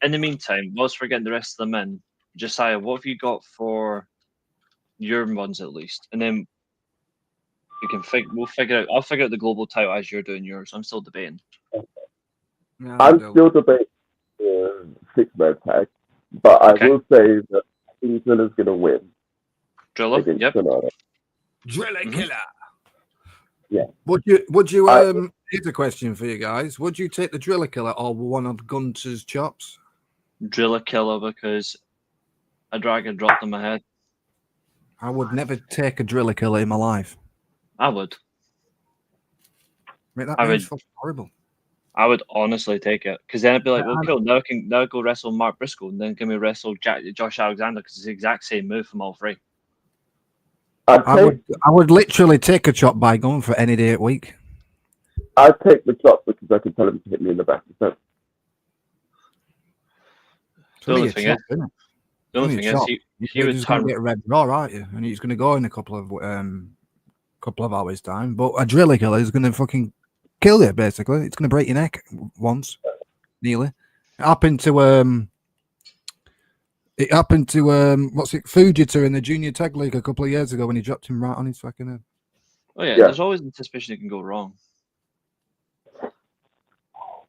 in the meantime, whilst we're getting the rest of them in, Josiah, what have you got for your ones at least? And then we'll figure out. I'll figure out the global title as you're doing yours. I'm still debating. I'm still debating the 6-man tag, but I will say that I think Driller's going to win. Driller, yep. Driller killer. Yeah. Would you here's a question for you guys. Would you take the Driller killer or one of Gunter's chops? Driller killer, because a dragon dropped on my head. I would never take a Driller killer in my life. I would. Mate, that is fucking horrible. I would honestly take it, because then I'd be like, well, cool. Now I go wrestle Mark Briscoe, and then can we wrestle Josh Alexander, because it's the exact same move from all three. I would literally take a chop by going for any day of the week. I'd take the chop because I can tell him to hit me in the back of the head. The only thing is, he would turn get a red raw, aren't you? And he's going to go in a couple of hours time. But a Driller killer is going to fucking kill you. Basically, it's going to break your neck once, nearly. It happened to It happened to Fujita in the junior tag league a couple of years ago when he dropped him right on his fucking head. Oh yeah, Yeah. there's always anticipation it can go wrong.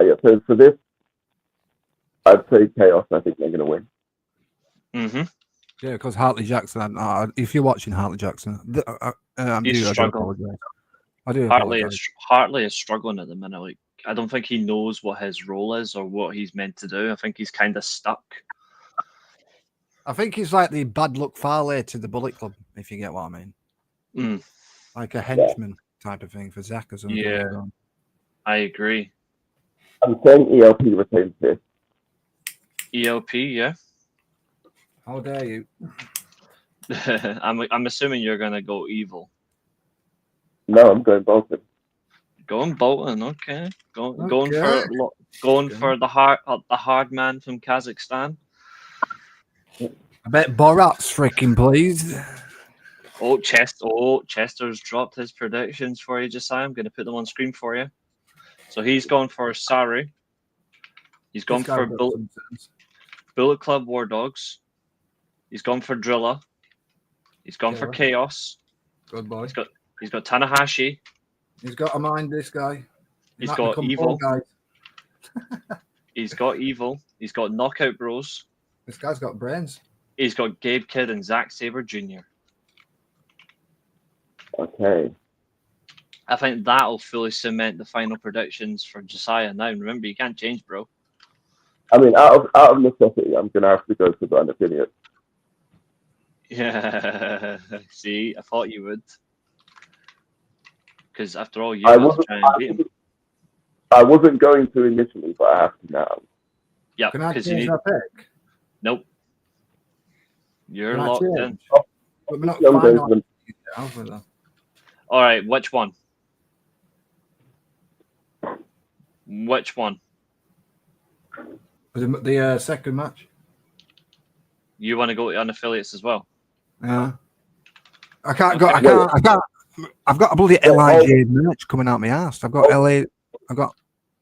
Yeah, so for this, I'd say Chaos. I think they're going to win. Mm-hmm. Yeah, because Hartley Jackson. If you're watching Hartley Jackson, I do struggling. apologize. Hartley is struggling at the minute. Like, I don't think he knows what his role is or what he's meant to do. I think he's kind of stuck. I think he's like the bad luck Farley to the Bullet Club, if you get what I mean. Mm. Like a henchman type of thing for Zach or something. Yeah, I agree. I'm saying ELP retains this. ELP, yeah. How dare you? I'm assuming you're gonna go evil. No, I'm going Bolton. Going Bolton, okay. Going Okay. for the hard man from Kazakhstan. I bet Borat's freaking pleased. Chester's dropped his predictions for you, Josiah. I'm going to put them on screen for you. So he's gone for Sari. He's gone for Bullet Club War Dogs. He's gone for Drilla. He's gone for Chaos. Good boy. He's got Tanahashi. He's got a mind, this guy. He's got Evil. He's got Evil. He's got Knockout Bros. This guy's got brains. He's got Gabe Kidd and Zack Sabre Jr. Okay. I think that'll fully cement the final predictions for Josiah now. Remember, you can't change, bro. I mean, out of necessity, I'm going to have to go to the unaffiliate. Yeah. See, I thought you would. Because after all, you got to try and beat him. I wasn't going to initially, but I have to now. Yeah, Can I because change that pick? Nope. You're Can I locked change? in. But we're not Young fine Desmond. on All right, which one? Which one? the second match. You want to go to unaffiliates as well? Yeah. I can't go. I can't. I've got a bloody LIJ merch coming out my ass. I've got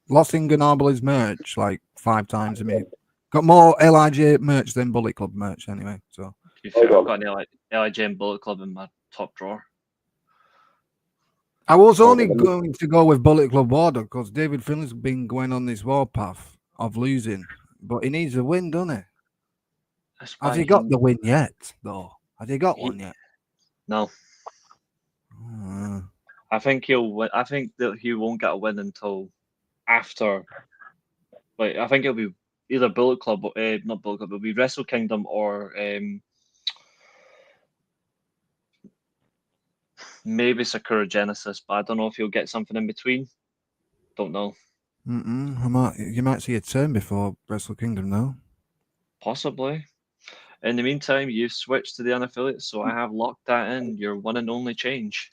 Los Ingonables merch like 5 times a minute. Got more LIJ merch than Bullet Club merch anyway. So To be fair, I've got an LIJ and Bullet Club in my top drawer. I was only going to go with Bullet Club Warder because David Finlay's been going on this warpath of losing, but he needs a win, doesn't he? Has he got the win yet, though? Has he got one yet? No. I think he'll win. I think that he won't get a win until after. Like, I think it'll be either Bullet Club, not Bullet Club. It'll be Wrestle Kingdom or maybe Sakura Genesis, but I don't know if he'll get something in between. Don't know. You might see a turn before Wrestle Kingdom, though. Possibly. In the meantime, you've switched to the unaffiliate, so I have locked that in. Your one and only change.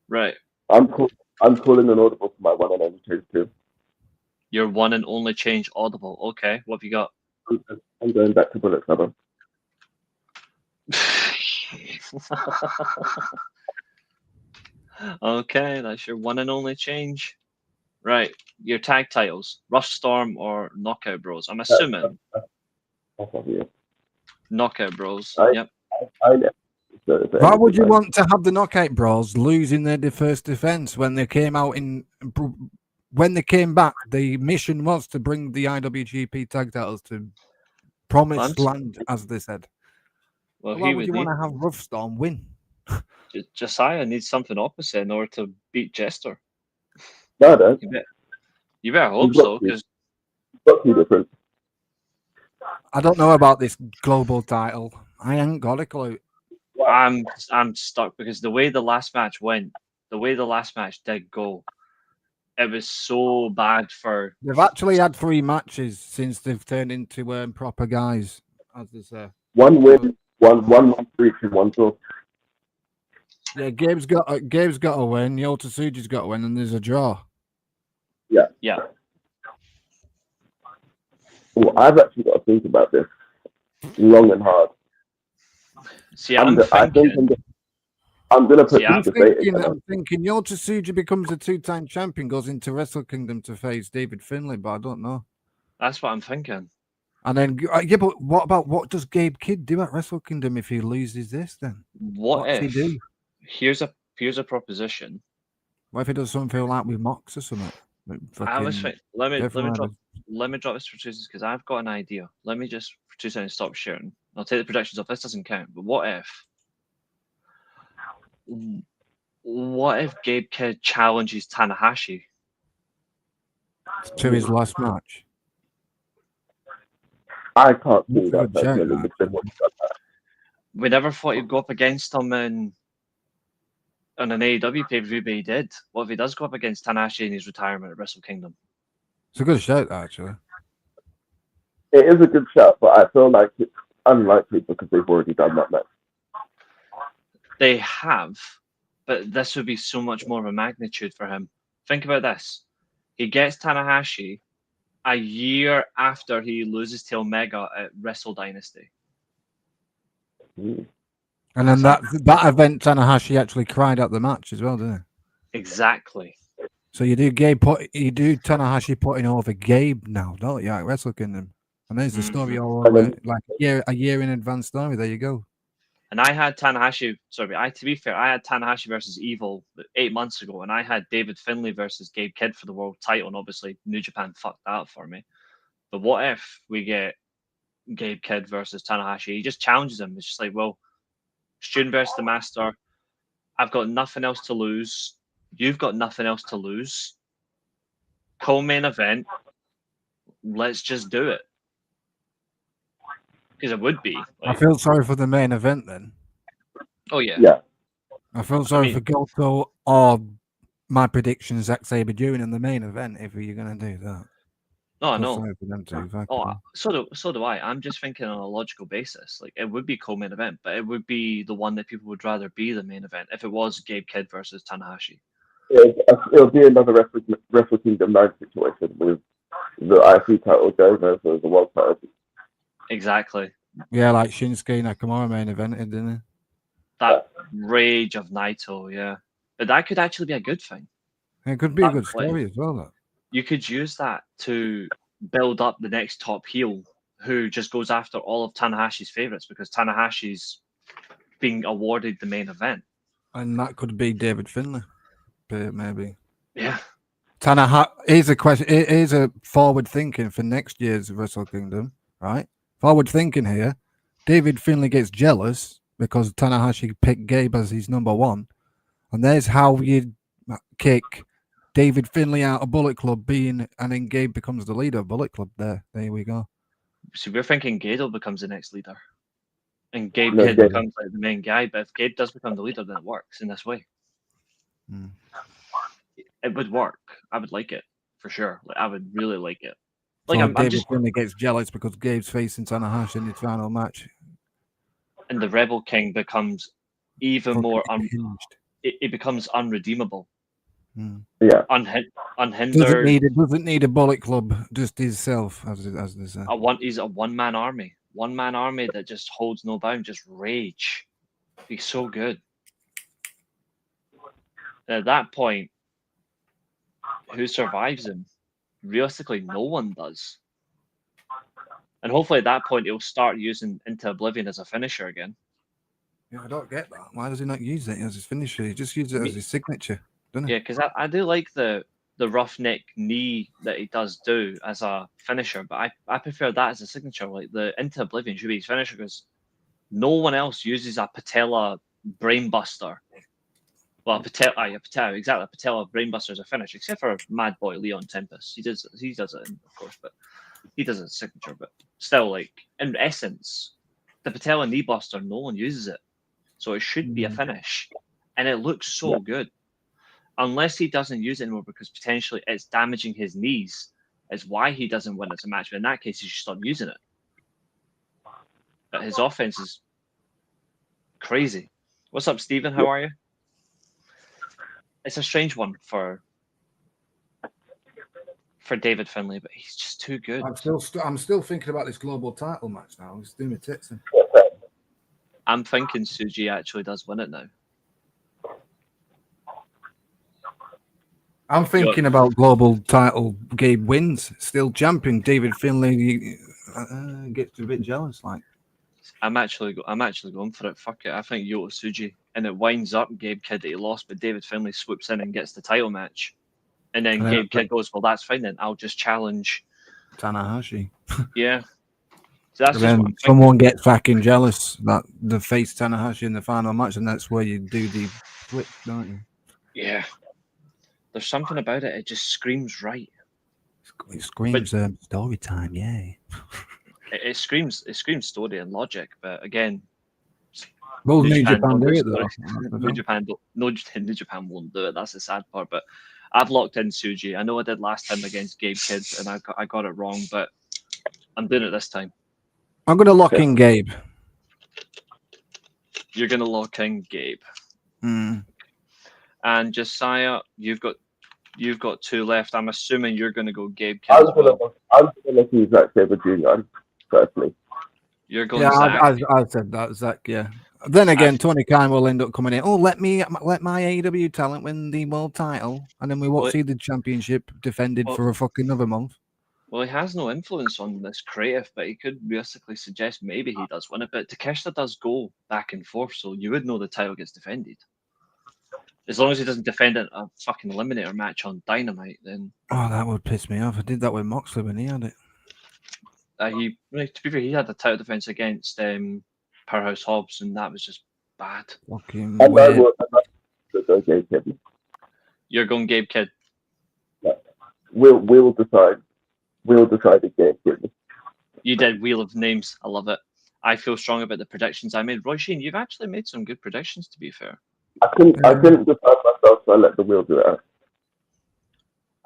Right. I'm calling an audible for my one and only change too. Your one and only change audible. Okay, what have you got? I'm going back to Bullet Club. Okay, that's your one and only change. Right, your tag titles, Rush Storm or Knockout Bros. I'm assuming Knockout Bros. Yep. Why would you want to have the Knockout Bros losing their first defense when they came out when they came back? The mission was to bring the IWGP tag titles to promised land, as they said. Well, why would you want to have Rough Storm win? Josiah needs something opposite in order to beat Jester. No, I don't. You better hope so, because different. I don't know about this global title. I ain't got a clue. I'm stuck because the way the last match went, the way the last match did go, it was so bad for. They've actually had 3 matches since they've turned into proper guys, as they say. 1 win, one streak, and 1 draw. Yeah, Gabe's got a win. Yota Tsuji's got a win, and there's a draw. Yeah. Yeah. Well, I've actually got to think about this long and hard. See, I'm going to put I'm thinking Yota Tsuji becomes a 2-time champion, goes into Wrestle Kingdom to face David Finlay, but I don't know. That's what I'm thinking. And then, yeah, but what does Gabe Kidd do at Wrestle Kingdom if he loses this? Then What does he if? do? Here's a proposition. What if he does something like with Mox or something? I was thinking, let me drop this for 2 seconds because I've got an idea. Let me just for 2 seconds stop sharing. I'll take the predictions off. This doesn't count. But what if Gabe Kidd challenges Tanahashi? To his last match. I can't see That's a that good shout, personally. We never thought he'd go up against him on an AEW pay-per-view, but he did. What if he does go up against Tanahashi in his retirement at Wrestle Kingdom? It's a good shout, actually. It is a good shot, but I feel like it's unlikely because they've already done that match. They have, but this would be so much more of a magnitude for him. Think about this. He gets Tanahashi a year after he loses to Omega at Wrestle Dynasty. Mm. And then that event, Tanahashi actually cried out the match as well, didn't he? Exactly. So you do Tanahashi putting over Gabe now, don't you? At Wrestle Kingdom. And there's the story all over, like a year in advance story. There you go. And I had Tanahashi, to be fair, I had Tanahashi versus Evil 8 months ago, and I had David Finlay versus Gabe Kidd for the world title, and obviously New Japan fucked that up for me. But what if we get Gabe Kidd versus Tanahashi? He just challenges him. It's just like, well, student versus the master. I've got nothing else to lose. You've got nothing else to lose. Co-main event. Let's just do it. Because it would be. I feel sorry for the main event then. Oh, yeah. Yeah. I feel sorry for Goto or my prediction, Zack Sabre Jr. in the main event if you're going to do that. No, no. Sorry for them too, so do I. I'm just thinking on a logical basis. Like, it would be co-main event, but it would be the one that people would rather be the main event if it was Gabe Kidd versus Tanahashi. It'll be another Wrestle Kingdom 9 situation with the IC title going versus the world title. Exactly. Yeah, like Shinsuke Nakamura main event, didn't it? That rage of Naito, yeah. But that could actually be a good thing. It could be a good story as well, though. You could use that to build up the next top heel who just goes after all of Tanahashi's favorites because Tanahashi's being awarded the main event. And that could be David Finlay, maybe. Yeah. Here's a question. Here's a forward thinking for next year's Wrestle Kingdom, right? Forward thinking here. David Finlay gets jealous because Tanahashi picked Gabe as his number one. And there's how you kick David Finlay out of Bullet Club and then Gabe becomes the leader of Bullet Club. There we go. So we're thinking Gabe becomes the next leader. And Gabe Kidd becomes like the main guy. But if Gabe does become the leader, then it works in this way. It would work. I would like it for sure. Like, I would really like it. Like so David Finlay gets jealous because Gabe's facing Tanahashi in his final match. And the Rebel King becomes even more it becomes unredeemable. Yeah. Unhindered. Doesn't need a Bullet Club, just himself, as they say. He's a one-man army. One-man army that just holds no bound, just rage. He's so good. And at that point, who survives him? Realistically, no one does. And hopefully at that point, he'll start using Into Oblivion as a finisher again. Yeah, I don't get that. Why does he not use it as his finisher? He just uses it as his signature, doesn't he? Yeah, because I do like the roughneck knee that he does do as a finisher, but I prefer that as a signature. Like the Into Oblivion should be his finisher because no one else uses a patella brainbuster. Well, patella, patella brainbuster as a finish, except for Mad Boy Leon Tempest. He does it, of course, but he does it as a signature. But still, like in essence, the patella knee buster, no one uses it, so it should be a finish, and it looks so good. Unless he doesn't use it anymore because potentially it's damaging his knees, is why he doesn't win as a match. But in that case, he should stop using it. But his offense is crazy. What's up, Stephen? How are you? It's a strange one for David Finlay, but he's just too good. I'm still thinking about this global title match now. It's doing me tits in. I'm thinking Suji actually does win it now. I'm thinking about global title. Gabe wins, still champion. David Finlay gets a bit jealous. Like, I'm actually going for it. Fuck it. I think Yota Tsuji, and it winds up Gabe Kidd that he lost, but David Finlay swoops in and gets the title match, and then Gabe Kidd goes, "Well, that's fine then. I'll just challenge Tanahashi." Yeah. So that's then just someone gets fucking jealous that they face Tanahashi in the final match, and that's where you do the flip, don't you? Yeah. There's something about it. It just screams right. It screams story time, yay. It screams story and logic, but again, Well, New Japan do it though. New Japan won't do it. That's the sad part. But I've locked in Tsuji. I know I did last time against Gabe Kidd, and I got it wrong, but I'm doing it this time. I'm gonna lock in Gabe. You're gonna lock in Gabe. And Josiah, you've got 2 left. I'm assuming you're gonna go Gabe Kidd as well. I'm gonna look at Zack Sabre Jr. personally. You're going Zach. I said that, Zach. Yeah. Then again, Tony Khan will end up coming in. Oh, let my AEW talent win the world title, and then we won't see the championship defended for a fucking another month. Well, he has no influence on this creative, but he could realistically suggest maybe he does win it. But Takeshita does go back and forth, so you would know the title gets defended. As long as he doesn't defend it a fucking eliminator match on Dynamite, then... Oh, that would piss me off. I did that with Moxley when he had it. To be fair, he had the title defense against Powerhouse Hobbs, and that was just bad. Fucking weird. You're going Gabe Kidd. Yeah. We'll decide. We'll decide the Gabe Kidd. You did Wheel of Names. I love it. I feel strong about the predictions I made. Roy Sheen, you've actually made some good predictions, to be fair. I couldn't decide myself, so I let the wheel do it out.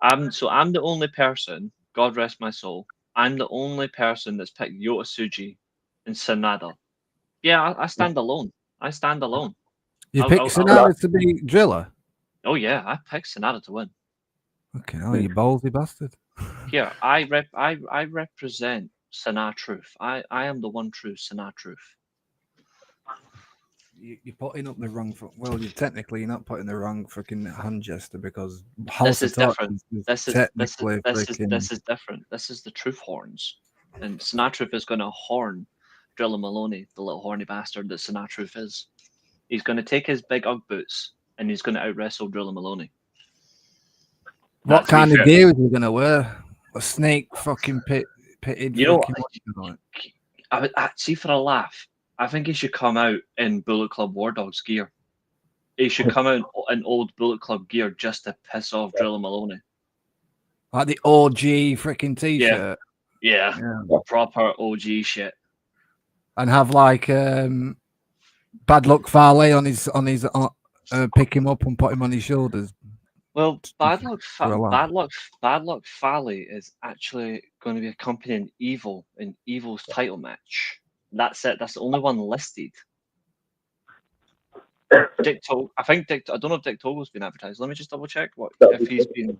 I'm the only person, God rest my soul, I'm the only person that's picked Yota Tsuji and Sanada. Yeah, I stand alone. I stand alone. You picked Sanada to be Driller? Oh, yeah, I picked Sanada to win. Okay, you ballsy bastard. Here, I represent Sanaa Truth. I am the one true Sanaa Truth. You're putting up the wrong well, you're not putting the wrong freaking hand gesture because this is different. This is different. This is the Truth horns, and Sanaa Truth is going to horn Driller Maloney, the little horny bastard that Sanaa Truth is. He's going to take his big Ugg boots and he's going to out wrestle Driller Maloney. What kind of gear is he going to wear? A snake fucking pitted. You know what? I would see for a laugh. I think he should come out in Bullet Club War Dogs gear. He should come out in old Bullet Club gear just to piss off Driller Maloney. Like the OG freaking t-shirt. Yeah. Proper OG shit. And have like Bad Luck Fale on his pick him up and put him on his shoulders. Well, Bad Luck Fale is actually going to be accompanying Evil in Evil's title match. That's it. That's the only one listed. I don't know if Dick Togo's been advertised. Let me just double check if he's been.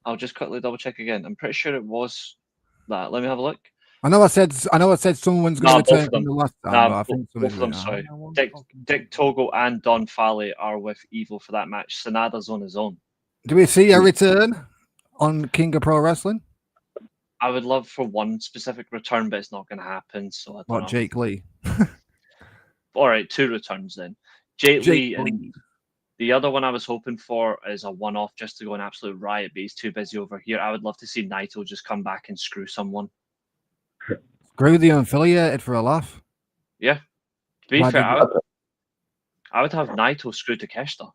I'll just quickly double check again. I'm pretty sure it was that. Let me have a look. I know I said someone's going to return from the last time. I think both of them. Sorry, Dick Togo and Don Fale are with Evil for that match. Sanada's on his own. Do we see a return on King of Pro Wrestling? I would love for one specific return, but it's not going to happen. So I don't know. Jake Lee? All right, 2 returns then. Jake Lee. And the other one I was hoping for is a one-off just to go an absolute riot, but he's too busy over here. I would love to see Naito just come back and screw someone. Screw the unaffiliated for a laugh. Yeah. To be fair, I would have Naito screw Takeshita.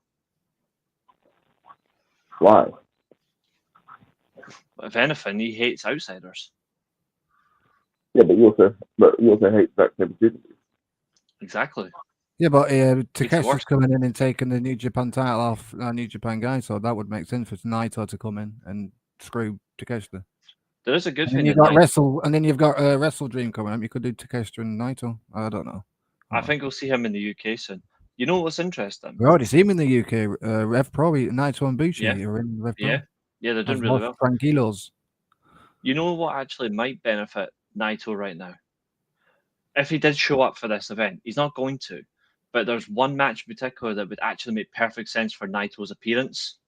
Why? If anything, he hates outsiders. Yeah, but you also hate Zack Sabre Jr. Exactly. Yeah, but Takeshi's coming in and taking the New Japan title off New Japan guy, so that would make sense for Naito to come in and screw Takeshi. There is a good thing. You've got and then you've got Wrestle Dream coming up. You could do Takeshi and Naito. I don't know. I think we'll see him in the UK soon. You know what's interesting? We already see him in the UK. Rev Pro, Naito and Bushi are in Rev Pro. Yeah, they're doing really well. Tranquilos. You know what actually might benefit Naito right now? If he did show up for this event, he's not going to. But there's one match in particular that would actually make perfect sense for Naito's appearance.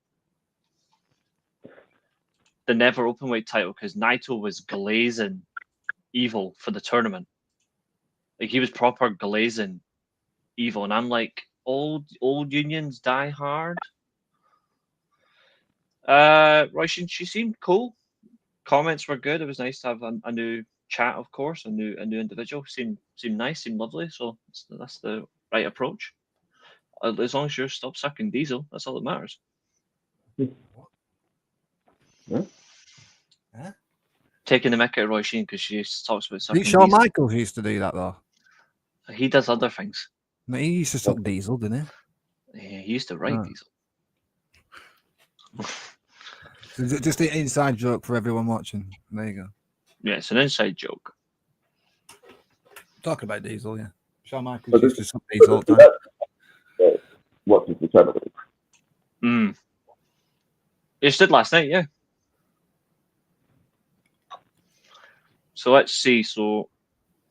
the never openweight title because Naito was glazing Evil for the tournament. Like he was proper glazing Evil, and I'm like, old unions die hard. Royshin, she seemed cool. Comments were good. It was nice to have a new chat, of course, a new individual. Seemed nice, seemed lovely. So that's the right approach. As long as you stop sucking diesel, that's all that matters. Yeah. Huh? Taking the mick at Roy Sheen because she talks about sucking Shawn diesel. Michaels used to do that though. He does other things. No, he used to suck diesel, didn't Yeah, he used to write Oh. diesel. he? Just an inside joke for everyone watching. There you go. Yeah, it's an inside joke. Talk about diesel, yeah. Shawn But Michaels used to this- suck diesel all the time. Watches the tournament. It did last night, yeah. So let's see. So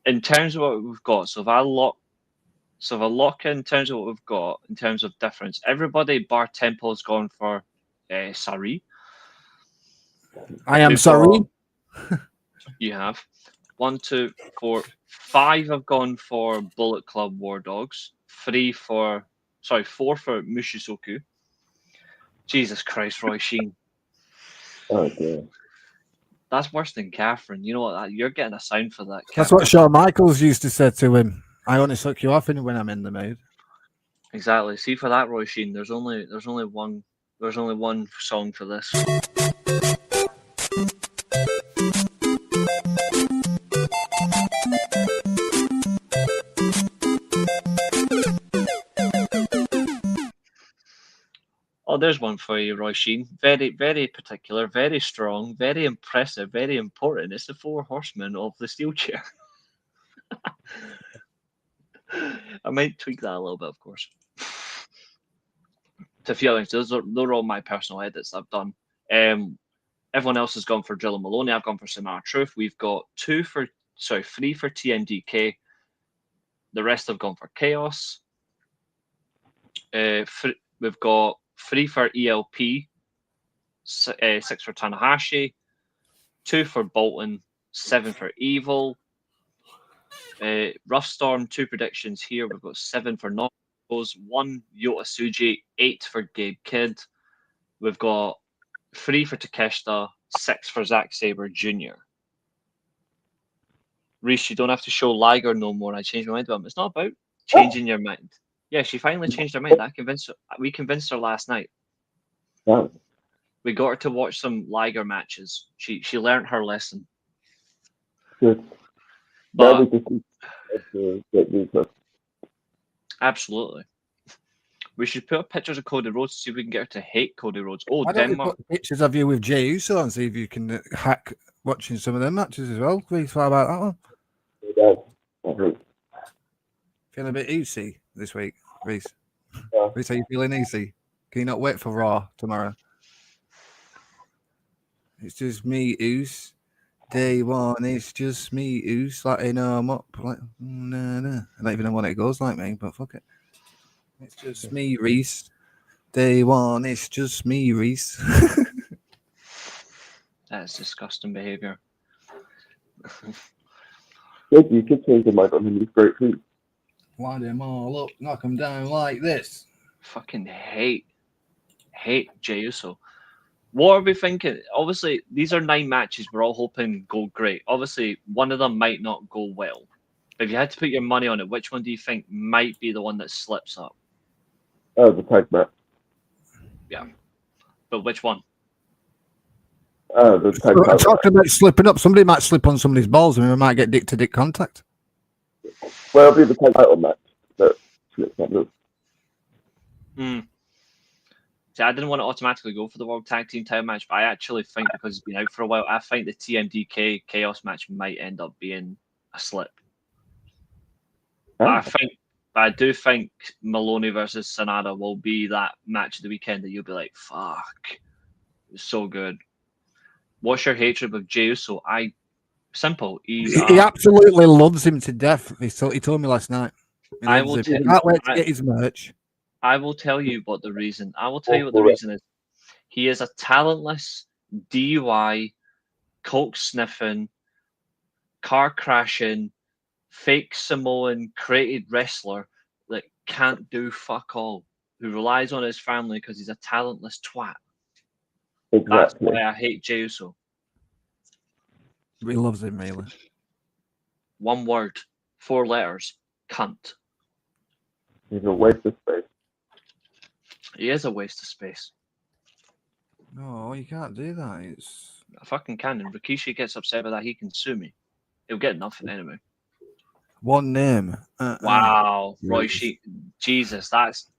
in terms of what we've got, so if I lock in terms of what we've got in terms of difference, everybody bar Temple has gone for Sari. I am We've sorry. You have 1, 2, 4, 5 have gone for Bullet Club War Dogs. 4 for Mushisoku. Jesus Christ, Roy Sheen. Oh dear. That's worse than Catherine. You know what? You're getting a sound for that. That's Catherine. what Shawn Michaels used to say to him. I only suck you off when I'm in the mood. Exactly. See, for that, Roy Sheen, there's only one song for this. Oh, there's one for you, Roy Sheen. Very, very particular, very strong, very impressive, very important. It's the 4 horsemen of the Steelchair. I might tweak that a little bit, of course. To feel like those are all my personal edits I've done. Everyone else has gone for Drill and Maloney. I've gone for Samara Truth. We've got 3 for TMDK. The rest have gone for Chaos. We've got 3 for ELP, 6 for Tanahashi, 2 for Bolton, 7 for Evil. Rough Storm, 2 predictions here. We've got 7 for Knockos, 1 Yota Tsuji, 8 for Gabe Kidd. We've got 3 for Takeshita, 6 for Zack Sabre Jr. Reece, you don't have to show Liger no more. I changed my mind about him. It's not about changing your mind. Yeah, she finally changed her mind. We convinced her last night. Oh. We got her to watch some Liger matches. She learned her lesson. Good. But Now we just need to get these up. absolutely. We should put up pictures of Cody Rhodes to see if we can get her to hate Cody Rhodes. Oh, Why don't you Denmark. put pictures of you with Jey Uso and see if you can hack watching some of them matches as well? Please, what about that one? Feeling a bit easy this week, Reece. Yeah. Reece, are you feeling easy? Can you not wait for Raw tomorrow? It's just me, Oos. Day 1, it's just me, Oos. Like, you know, I'm up. Like, no. I don't even know what it goes like, me, but fuck it. It's just me, Reece. Day 1, it's just me, Reece. That's disgusting behaviour. Good, you could change your mind on him. He's great too. Wind them all up, knock them down like this. Fucking hate Jey Uso. What are we thinking? Obviously, these are 9 matches. We're all hoping go great. Obviously, one of them might not go well. If you had to put your money on it, which one do you think might be the one that slips up? Oh, the tag match. Yeah. But which one? Oh, the tag I'm match. talking about slipping up. Somebody might slip on somebody's balls and we might get dick-to-dick contact. Well, it'll be the tag title match that slips up. Look. See, I didn't want to automatically go for the World Tag Team title match, but I actually think because it's been out for a while, I think the TMDK Chaos match might end up being a slip. Ah. I do think Maloney versus Sanada will be that match of the weekend that you'll be like, fuck, it's so good. What's your hatred of Jey Uso? Simple. He absolutely loves him to death. He told me last night. He I loves will him. tell He you- can't wait to get his merch. I will tell you what the reason. I will tell you what the reason is. He is a talentless, DUI, coke sniffing, car crashing, fake Samoan created wrestler that can't do fuck all, who relies on his family because he's a talentless twat. That's Exactly. why I hate Jey Uso. He loves him, really. One word, 4 letters, cunt. He's a waste of space. He is a waste of space. No, you can't do that. It's I fucking can. And Rikishi gets upset with that, he can sue me. He'll get nothing anyway. one name. Wow, Roy Yes. Sheet. Jesus, that's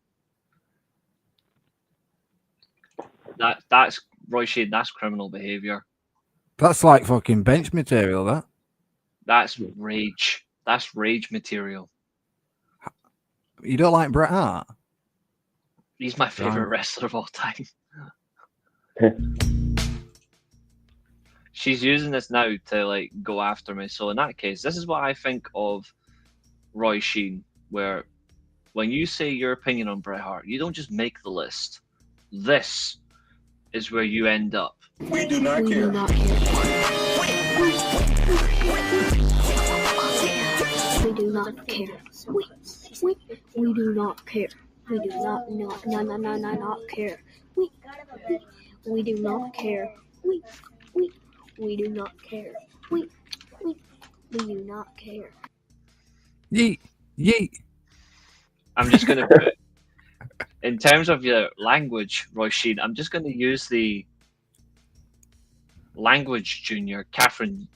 Roy Sheet. That's criminal behavior. That's like fucking bench material, that. That's rage. That's rage material. You don't like Bret Hart? He's my favorite Right. wrestler of all time. She's using this now to like go after me. So in that case, this is what I think of Roy Sheen, where when you say your opinion on Bret Hart, you don't just make the list. This is where you end up. We do not We care. do not care. We do not care. We do not care. We do not care. We do not care. We do not care. We do not care. Yeet, yeet. I'm just going to put, in terms of your language, Roy Sheen, I'm just going to use the language junior, Catherine.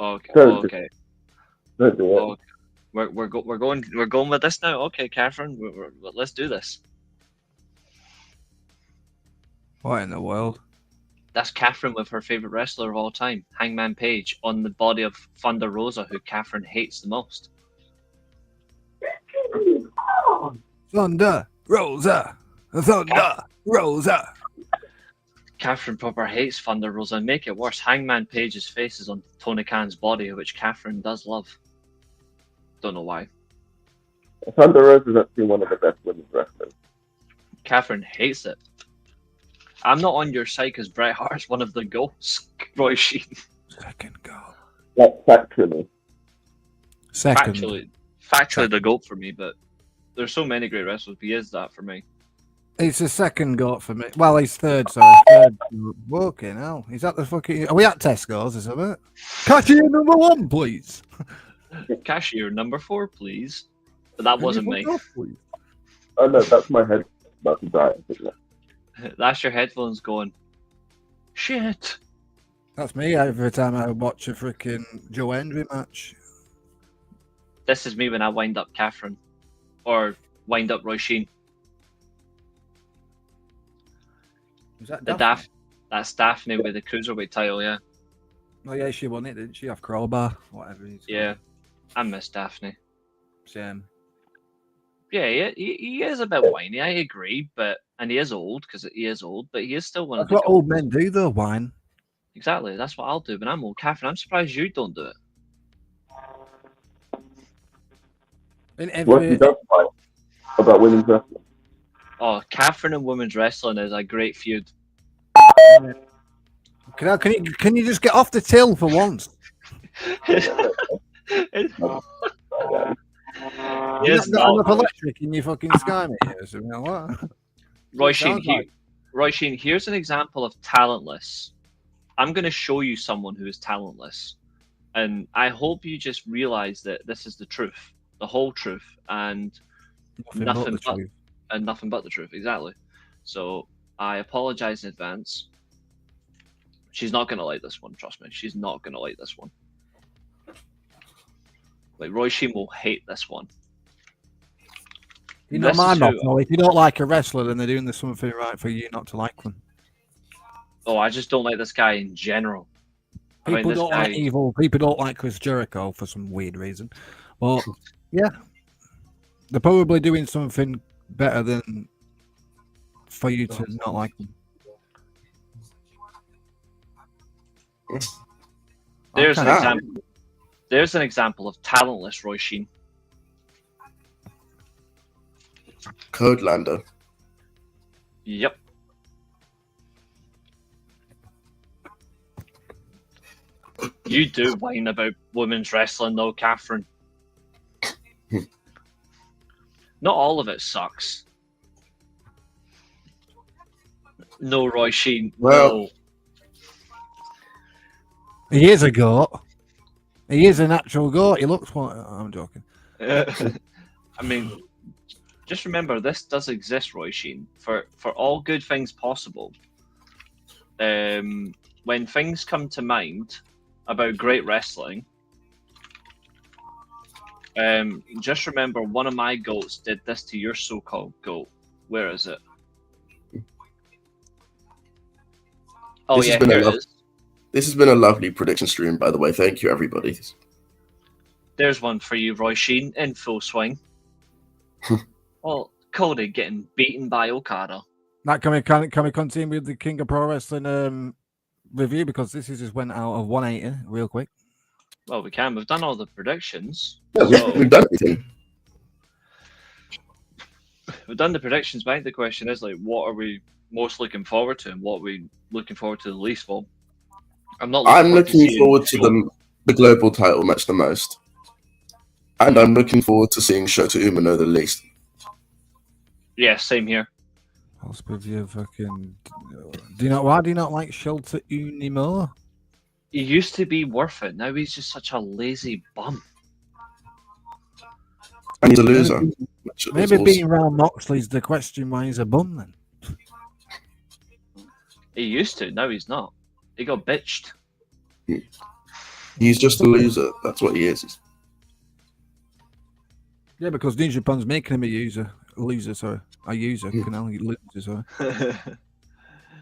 Okay. Don't Okay. Don't do it. Oh, we're going with this now. Okay, Catherine, let's do this. What in the world? That's Catherine with her favorite wrestler of all time, Hangman Page, on the body of Thunder Rosa, who Catherine hates the most. Thunder Rosa. Thunder Rosa. Catherine proper hates Thunder Rosa, and make it worse, Hangman Page's face is on Tony Khan's body, which Catherine does love. Don't know why. Thunder Rose is actually one of the best women's wrestlers. Catherine hates it. I'm not on your side because Bret Hart's one of the GOATs, Roy Sheen. Second goal. Like, factually. Second. Factually the GOAT for me, but there's so many great wrestlers, he is that for me. It's a second goat for me. Well, he's third, sorry. Third. Fucking hell. He's at the fucking... Are we at Tesco's, is it? Cashier number 1, please. Cashier number 4, please. But that wasn't me. Oh no, that's my head about to die. Isn't it? That's your headphones going, shit. That's me every time I watch a freaking Joe Hendry match. This is me when I wind up Catherine. Or wind up Roy Sheen. Was that The Daphne? That's Daphne with the cruiserweight title, yeah. Oh yeah, she won it, didn't she? Off Crowbar, whatever he's Yeah. I miss Daphne. Same. Yeah, he is a bit whiny, I agree, and he is old, because he is old, but he is still one of That's the what GOATs. old men do, though, whine. Exactly, that's what I'll do, but I'm old. Catherine, I'm surprised you don't do it. In What he every... does fight about women's wrestling. Oh, Catherine and women's wrestling is a great feud. Can you just get off the till for once? Yes, You've not got enough electric in your fucking Sky meters. What? Roy Sounds Sheen, like- Roy Sheen, here's an example of talentless. I'm going to show you someone who is talentless. And I hope you just realize that this is the truth, the whole truth, and nothing but the truth. Exactly. So I apologize in advance. She's not going to like this one, trust me. She's not going to like this one. Like, Roy Sheen will hate this one. You know, This my is who- motto, if you don't like a wrestler, then they're doing something right for you not to like them. Oh, I just don't like this guy in general. I mean, People this don't guy- like evil. People don't like Chris Jericho for some weird reason. But, yeah. They're probably doing something better than for you to not like them. There's an Okay. example. There's an example of talentless Roy Sheen. Codelander. Yep. You do whine about women's wrestling, though, Catherine. Not all of it sucks. No, Roy Sheen. Well- He is a goat. He is a natural goat. He looks what I'm joking. No. I mean, just remember this does exist, Roy Sheen. For all good things possible. When things come to mind about great wrestling, just remember one of my goats did this to your so-called goat. Where is it? Oh, This has yeah, been a here it lov- is. This has been a lovely prediction stream, by the way. Thank you, everybody. There's one for you, Roy Sheen, in full swing. Well, Cody getting beaten by Okada. Now, can we continue with the King of Pro Wrestling review, because this is just went out of 180 real quick. Well, we can. We've done all the predictions. Yeah, So- we've done everything. We've done the predictions, but I think the question is, like, what are we most looking forward to, and what are we looking forward to the least? Well, I'm looking seeing forward to Shota. the global title match the most. And I'm looking forward to seeing Shota Umino the least. Yeah, same here. I'll with you fucking. Why do you not like Shelter Unimo? He used to be worth it. Now he's just such a lazy bum. And he's a loser. which is Maybe also- being around Moxley's the question why he's a bum then. He used to. Now he's not. He got bitched. He's just a loser. That's what he is. Yeah, because New Japan's making him a loser, sorry. A user, can only loser, sorry.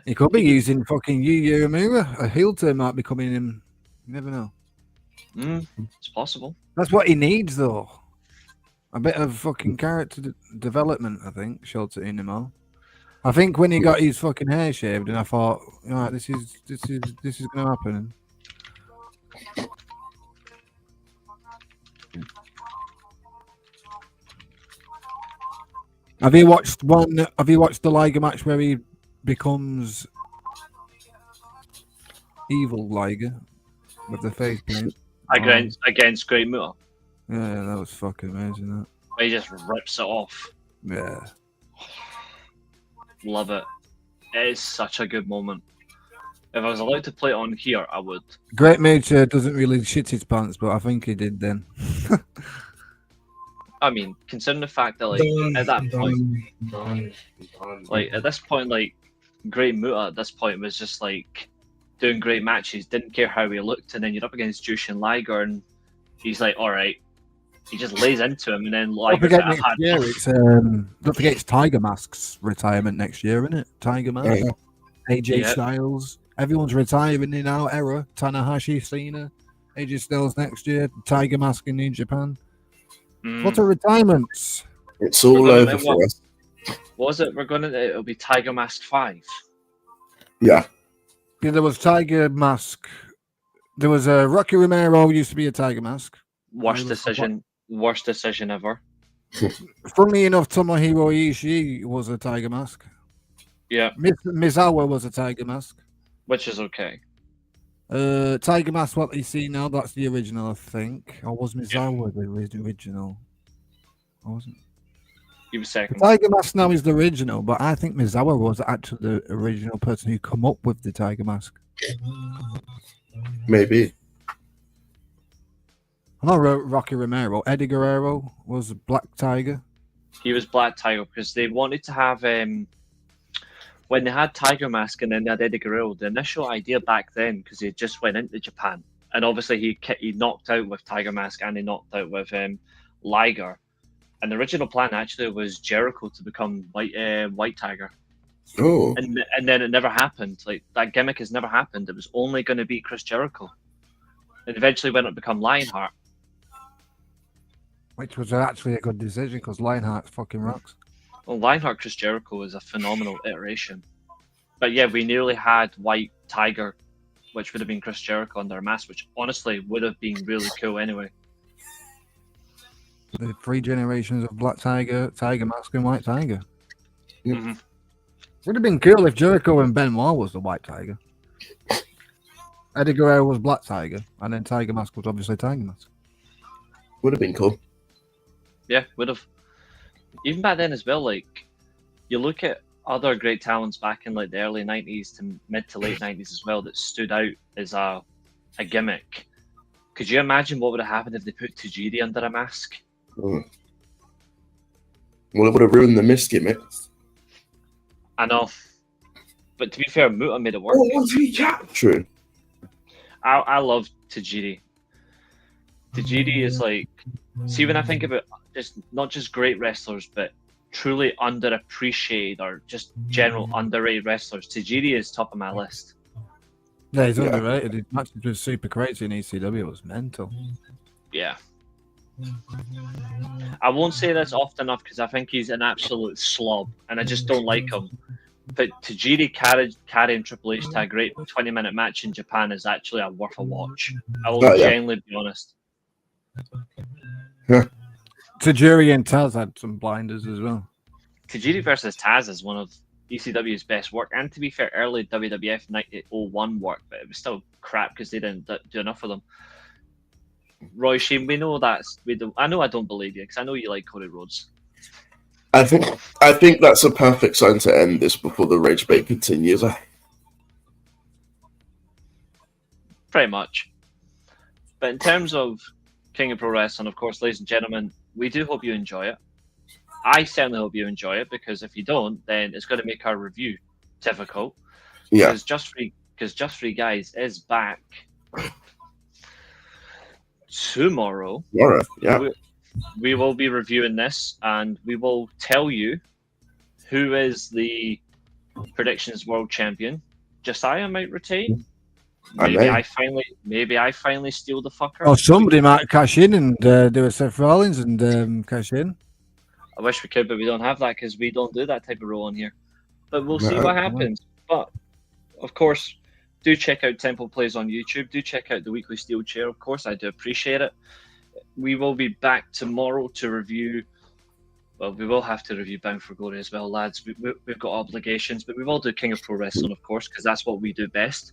He could be using fucking Yu Uemura. A heel turn might be coming in. You never know. It's possible. That's what he needs, though. A bit of fucking character development, I think, Shelter Unimo. I think when he got his fucking hair shaved, and I thought, all right, this is going to happen. Have you watched the Liger match where he becomes evil Liger with the face paint? Against Great Muta. Yeah, that was fucking amazing. That. He just rips it off. Yeah. Love it. It is such a good moment. If I was allowed to play it on here, I would. Great Muta doesn't really shit his pants, but I think he did then. I mean, considering the fact that, like, at that point, like, at this point, like, Great Muta at this point was just, like, doing great matches, didn't care how he looked, and then you're up against Jushin Liger, and he's like, alright. He just lays into him, and then Liger's Don't forget it's Tiger Mask's retirement next year, isn't it? Tiger Mask, AJ Styles, everyone's retiring in our era. Tanahashi, Cena, AJ Styles next year. Tiger Mask in New Japan. What a retirement! It's all over for us. What was it? It'll be Tiger Mask 5. Yeah. Yeah, there was Tiger Mask. There was a Rocky Romero used to be a Tiger Mask. Worst decision ever. Funnily enough, Tomohiro Ishii was a Tiger Mask. Yeah. Misawa was a Tiger Mask. Which is okay. Tiger Mask, what you see now, that's the original, I think. Or was Misawa the original? I wasn't. He was second. Tiger Mask now is the original, but I think Misawa was actually the original person who come up with the Tiger Mask. Maybe. I know Rocky Romero. Eddie Guerrero was Black Tiger. He was Black Tiger because they wanted to have when they had Tiger Mask and then they had Eddie Guerrero. The initial idea back then, because he just went into Japan, and obviously he knocked out with Tiger Mask and he knocked out with Liger. And the original plan actually was Jericho to become White Tiger. Oh. And then it never happened. Like, that gimmick has never happened. It was only going to be Chris Jericho. And eventually went on to become Lionheart. Which was actually a good decision because Lionheart fucking rocks. Well, Lionheart Chris Jericho is a phenomenal iteration. But yeah, we nearly had White Tiger, which would have been Chris Jericho under a mask, which honestly would have been really cool anyway. The 3 generations of Black Tiger, Tiger Mask, and White Tiger. Mm-hmm. Would have been cool if Jericho and Benoit was the White Tiger. Eddie Guerrero was Black Tiger, and then Tiger Mask was obviously Tiger Mask. Would have been cool. Yeah, would have. Even back then as well, like, you look at other great talents back in like the early 90s to mid to late 90s as well that stood out as a gimmick. Could you imagine what would have happened if they put Tajiri under a mask? Well, it would have ruined the Mist gimmick. I know. But to be fair, Muta made it work. True. I love Tajiri. Tajiri is like, see, when I think about just not just great wrestlers, but truly underappreciated or just general underrated wrestlers, Tajiri is top of my list. Yeah, he's underrated. His matches was super crazy in ECW. It was mental. Yeah. I won't say this often enough because I think he's an absolute slob and I just don't like him. But Tajiri carrying Triple H to a great 20-minute match in Japan is actually worth a watch. I will genuinely be honest. Yeah. Tajiri and Taz had some blinders as well. Tajiri versus Taz is one of ECW's best work, and to be fair, early WWF 1901 work, but it was still crap because they didn't do enough of them. Roy Sheen, we know I know I don't believe you because I know you like Cody Rhodes. I think that's a perfect sign to end this before the rage bait continues. Pretty much. But in terms of King of Pro Wrestling, of course, ladies and gentlemen, we do hope you enjoy it. I certainly hope you enjoy it because if you don't, then it's going to make our review difficult. Yeah. Because Just Free Guys is back tomorrow. Yeah. We will be reviewing this and we will tell you who is the predictions world champion. Josiah might retain. Maybe I finally steal the fucker. Oh, somebody might cash in and do a Seth Rollins and cash in. I wish we could, but we don't have that because we don't do that type of role on here. But we'll see what happens. But of course, do check out TemplePlays on YouTube. Do check out the weekly Steelchair. Of course, I do appreciate it. We will be back tomorrow to review. Well, we will have to review Bound for Glory as well, lads. We've got obligations, but we will do King of Pro Wrestling, of course, because that's what we do best.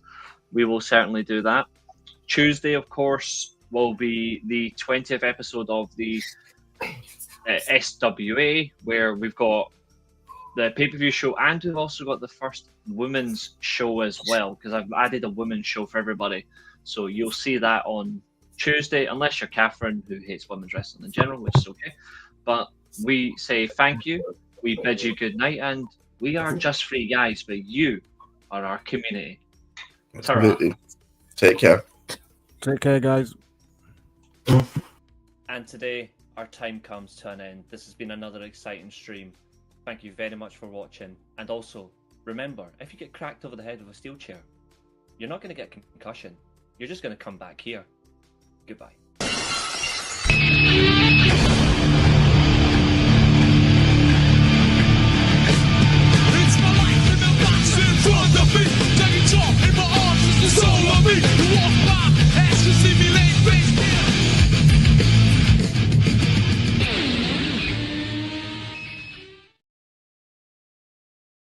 We will certainly do that. Tuesday, of course, will be the 20th episode of the SWA, where we've got the pay-per-view show, and we've also got the first women's show as well, because I've added a women's show for everybody. So you'll see that on Tuesday, unless you're Catherine, who hates women's wrestling in general, which is okay. But we say thank you, we bid you good night, and we are Just Free Guys, but you are our community. Absolutely. Take care. Take care, guys. And today, our time comes to an end. This has been another exciting stream. Thank you very much for watching. And also, remember, if you get cracked over the head with a steel chair, you're not going to get concussion. You're just going to come back here. Goodbye.